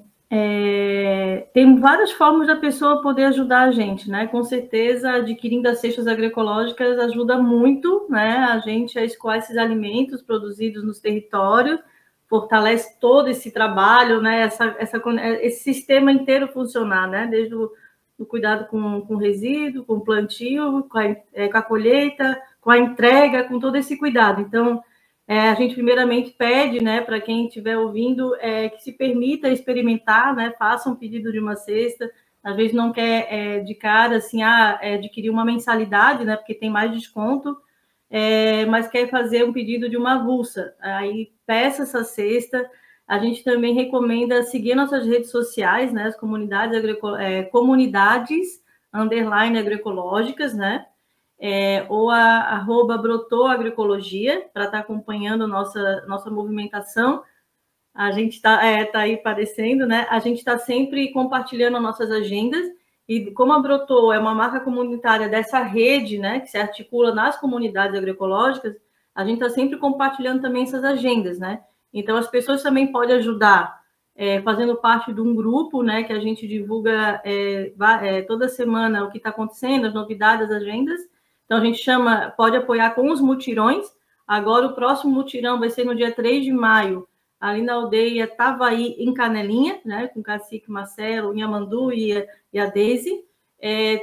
tem várias formas da pessoa poder ajudar a gente, né? Com certeza, adquirindo as cestas agroecológicas ajuda muito, né? A gente a escoar esses alimentos produzidos nos territórios, fortalece todo esse trabalho, né? Esse sistema inteiro funcionar, né? Desde o cuidado com o resíduo, com o plantio, com a colheita, com a entrega, com todo esse cuidado. Então, a gente primeiramente pede, né, para quem estiver ouvindo, que se permita experimentar, né, faça um pedido de uma cesta, às vezes não quer de cara, assim, adquirir uma mensalidade, né, porque tem mais desconto, mas quer fazer um pedido de uma avulsa, aí peça essa cesta. A gente também recomenda seguir nossas redes sociais, né, as comunidades _agroecológicas, né, ou a @Brotou Agroecologia, para estar acompanhando nossa movimentação. A gente está aí aparecendo, né? A gente está sempre compartilhando nossas agendas, e como a Brotou é uma marca comunitária dessa rede, né, que se articula nas comunidades agroecológicas, a gente está sempre compartilhando também essas agendas, né? Então, as pessoas também podem ajudar fazendo parte de um grupo, né, que a gente divulga toda semana o que está acontecendo, as novidades, as agendas. Então, a gente pode apoiar com os mutirões. Agora, o próximo mutirão vai ser no dia 3 de maio, ali na aldeia Tavaí, em Canelinha, né, com o cacique Marcelo, o Inhamandu e a Deise.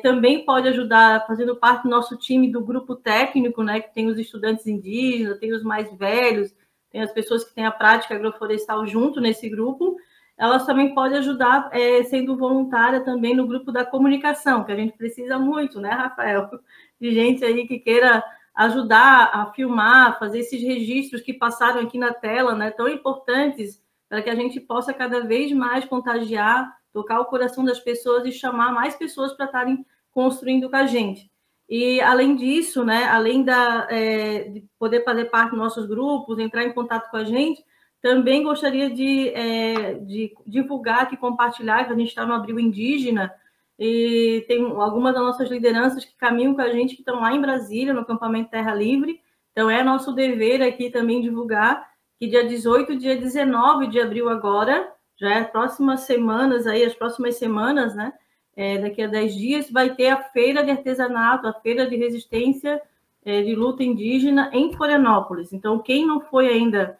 Também pode ajudar fazendo parte do nosso time do grupo técnico, né, que tem os estudantes indígenas, tem os mais velhos, tem as pessoas que têm a prática agroflorestal junto nesse grupo. Elas também podem ajudar sendo voluntária também no grupo da comunicação, que a gente precisa muito, né, Rafael? De gente aí que queira ajudar a filmar, fazer esses registros que passaram aqui na tela, né, tão importantes para que a gente possa cada vez mais contagiar, tocar o coração das pessoas e chamar mais pessoas para estarem construindo com a gente. E, além disso, né, além de poder fazer parte dos nossos grupos, entrar em contato com a gente, também gostaria de divulgar e compartilhar que a gente está no Abril Indígena, e tem algumas das nossas lideranças que caminham com a gente, que estão lá em Brasília, no acampamento Terra Livre. Então, é nosso dever aqui também divulgar que dia 18 e dia 19 de abril agora, já é as próximas semanas, né? Daqui a 10 dias, vai ter a Feira de Artesanato, a Feira de Resistência de luta indígena em Florianópolis. Então, quem não foi ainda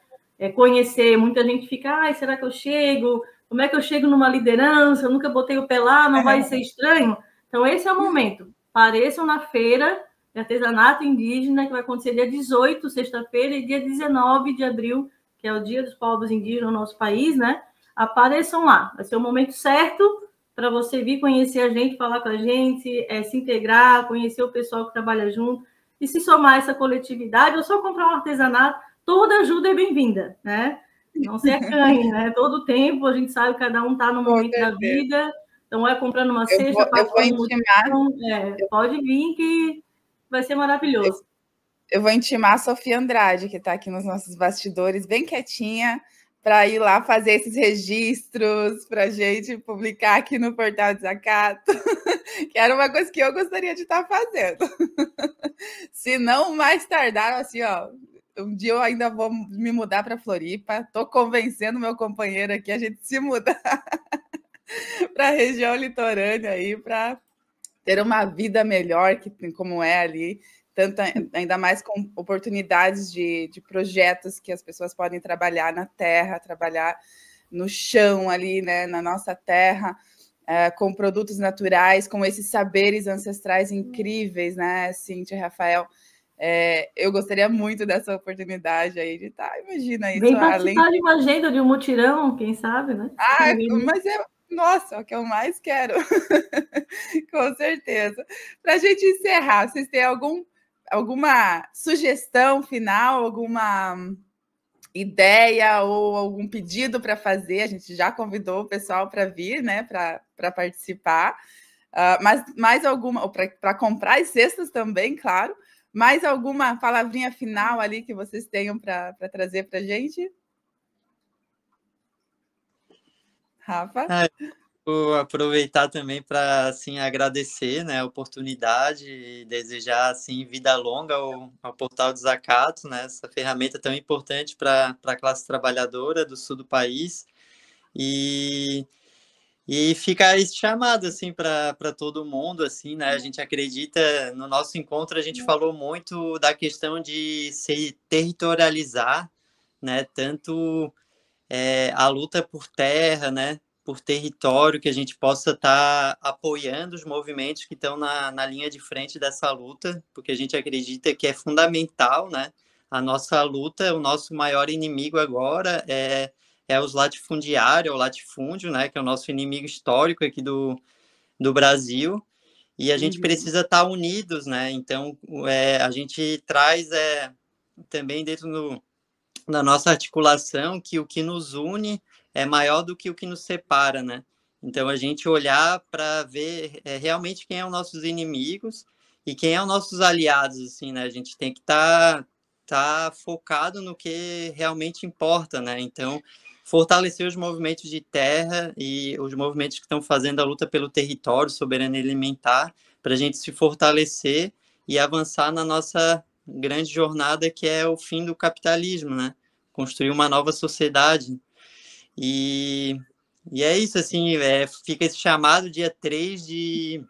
conhecer, muita gente fica, será que eu chego? Como é que eu chego numa liderança? Eu nunca botei o pé lá, não vai ser estranho? Então, esse é o momento. Apareçam na feira de artesanato indígena, que vai acontecer dia 18, sexta-feira, e dia 19 de abril, que é o Dia dos Povos Indígenas no nosso país, né? Apareçam lá. Vai ser o momento certo para você vir conhecer a gente, falar com a gente, se integrar, conhecer o pessoal que trabalha junto, e se somar a essa coletividade, ou só comprar um artesanato, toda ajuda é bem-vinda, né? Não se acanhe, né? Todo tempo, a gente sabe que cada um está no momento da vida, então comprando uma cesta, pode vir que vai ser maravilhoso. Eu vou intimar a Sofia Andrade, que está aqui nos nossos bastidores, bem quietinha, para ir lá fazer esses registros, para a gente publicar aqui no Portal Desacato, que era uma coisa que eu gostaria de estar fazendo. Se não mais tardar, assim, um dia eu ainda vou me mudar para Floripa, estou convencendo meu companheiro aqui a gente se mudar para a região litorânea aí, para ter uma vida melhor, como é ali, tanto, ainda mais com oportunidades de projetos que as pessoas podem trabalhar na terra, trabalhar no chão ali, né, na nossa terra, com produtos naturais, com esses saberes ancestrais incríveis, né, Cíntia e Rafael. Eu gostaria muito dessa oportunidade aí de estar, imagina isso. Vem participar de uma agenda, de um mutirão, quem sabe, né? Mas nossa, é o que eu mais quero. Com certeza. Para a gente encerrar, vocês têm alguma sugestão final, alguma ideia ou algum pedido para fazer? A gente já convidou o pessoal para vir, né, para participar. Mas mais alguma, para comprar as cestas também, claro. Mais alguma palavrinha final ali que vocês tenham para trazer para a gente? Rafa? Vou aproveitar também para assim, agradecer, né, a oportunidade e desejar assim, vida longa ao Portal Desacato, né, essa ferramenta tão importante para a classe trabalhadora do sul do país. E fica esse chamado assim, para todo mundo. Assim, né, a gente acredita, no nosso encontro, a gente falou muito da questão de se territorializar, né, tanto a luta por terra, né, por território, que a gente possa estar apoiando os movimentos que estão na linha de frente dessa luta, porque a gente acredita que é fundamental, né? A nossa luta, o nosso maior inimigo agora é os latifundiários, o latifúndio, né? Que é o nosso inimigo histórico aqui do Brasil, e a gente precisa estar unidos, né? Então, a gente traz também dentro da nossa articulação que o que nos une é maior do que o que nos separa, né? Então, a gente olhar para ver realmente quem são nossos inimigos e quem são nossos aliados, assim, né? A gente tem que estar focado no que realmente importa, né? Então, fortalecer os movimentos de terra e os movimentos que estão fazendo a luta pelo território, soberania alimentar, para a gente se fortalecer e avançar na nossa grande jornada, que é o fim do capitalismo, né? Construir uma nova sociedade. E é isso, assim, fica esse chamado, dia 3 de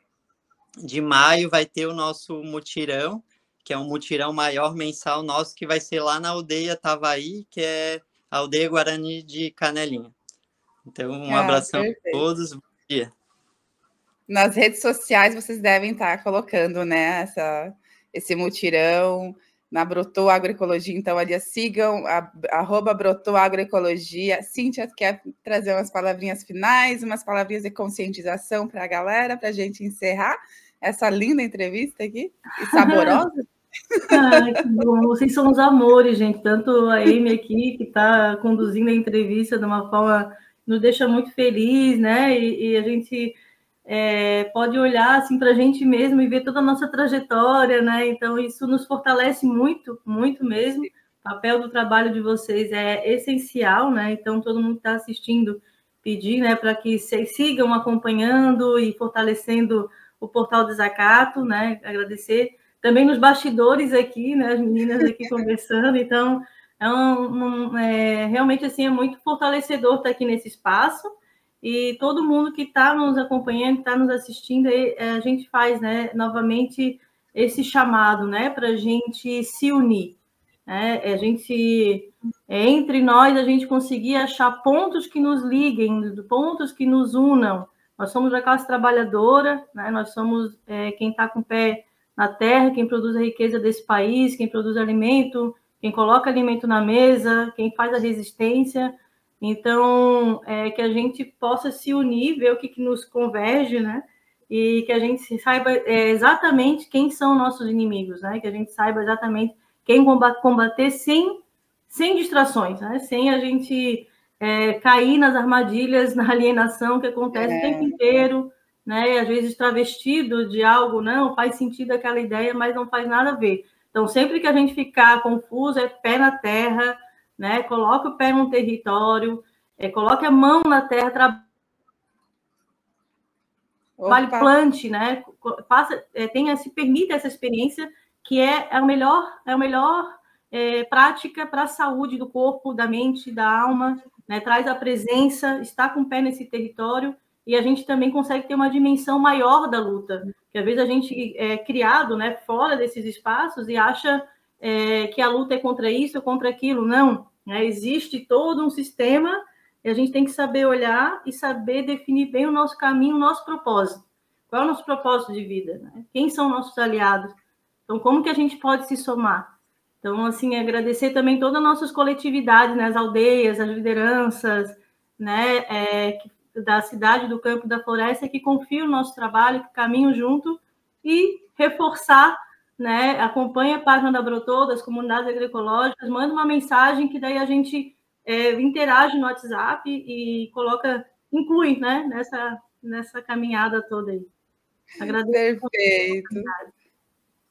maio vai ter o nosso mutirão, que é um mutirão maior mensal nosso, que vai ser lá na aldeia Tavaí, que é a aldeia Guarani de Canelinha. Então, um abração a todos, bom dia. Nas redes sociais vocês devem estar colocando, né, esse mutirão, na Brotou Agroecologia, então ali sigam, @Brotou Agroecologia. Cíntia, quer trazer umas palavrinhas finais, umas palavrinhas de conscientização para a galera, para a gente encerrar essa linda entrevista aqui, e saborosa? Que bom. Vocês são os amores, gente, tanto a Amy aqui, que está conduzindo a entrevista de uma forma que nos deixa muito feliz, né, e a gente pode olhar assim para a gente mesmo e ver toda a nossa trajetória, né? Então isso nos fortalece muito, muito mesmo. O papel do trabalho de vocês é essencial, né? Então todo mundo que está assistindo, pedir, né, para que vocês sigam acompanhando e fortalecendo o Portal Desacato, né? Agradecer também nos bastidores aqui, né? As meninas aqui conversando. Então realmente assim é muito fortalecedor estar aqui nesse espaço. E todo mundo que está nos acompanhando, que está nos assistindo, a gente faz, né, novamente esse chamado, né, para a gente se unir, né? Entre nós, a gente conseguir achar pontos que nos liguem, pontos que nos unam. Nós somos a classe trabalhadora, né? Nós somos quem está com o pé na terra, quem produz a riqueza desse país, quem produz alimento, quem coloca alimento na mesa, quem faz a resistência. Então, que a gente possa se unir, ver o que nos converge, né? E que a gente saiba exatamente quem são nossos inimigos, né? Que a gente saiba exatamente quem combater sem distrações, né? Sem a gente cair nas armadilhas, na alienação que acontece o tempo inteiro, né? E às vezes travestido de algo, não faz sentido aquela ideia, mas não faz nada a ver. Então, sempre que a gente ficar confuso, pé na terra, né? Coloque o pé no território, coloque a mão na terra, trabalhe, plante, né? Se permita essa experiência que é a melhor prática para a saúde do corpo, da mente, da alma, né? Traz a presença, está com o pé nesse território, e a gente também consegue ter uma dimensão maior da luta, que às vezes a gente é criado, né, fora desses espaços e acha que a luta é contra isso ou contra aquilo. Não, né? Existe todo um sistema e a gente tem que saber olhar e saber definir bem o nosso caminho, o nosso propósito. Qual é o nosso propósito de vida, né? Quem são nossos aliados? Então, como que a gente pode se somar? Então, assim, agradecer também todas as nossas coletividades, né? As aldeias, as lideranças, né? Da cidade, do campo, da floresta, que confiam no nosso trabalho, que caminham junto, e reforçar, né? Acompanhe a página da Brotô, das comunidades agroecológicas, manda uma mensagem que daí a gente interage no WhatsApp e inclui, né? Nessa caminhada toda aí. Agradeço. Perfeito.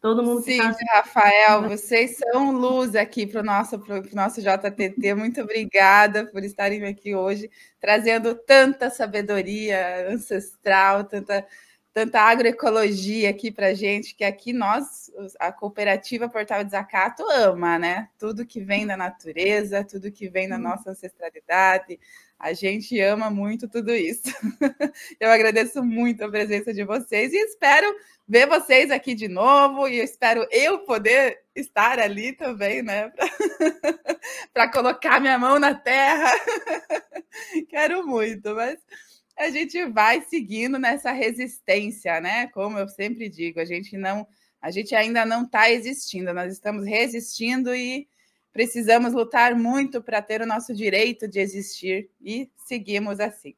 Todo mundo que Rafael, vocês são luz aqui para o nosso JTT. Muito obrigada por estarem aqui hoje, trazendo tanta sabedoria ancestral, tanta agroecologia aqui para a gente, que aqui nós, a cooperativa Portal Desacato, ama, né? Tudo que vem da natureza, tudo que vem da nossa ancestralidade, a gente ama muito tudo isso. Eu agradeço muito a presença de vocês e espero ver vocês aqui de novo, e eu espero eu poder estar ali também, né? Para colocar minha mão na terra. Quero muito, mas a gente vai seguindo nessa resistência, né? Como eu sempre digo, a gente ainda não está existindo, nós estamos resistindo e precisamos lutar muito para ter o nosso direito de existir, e seguimos assim.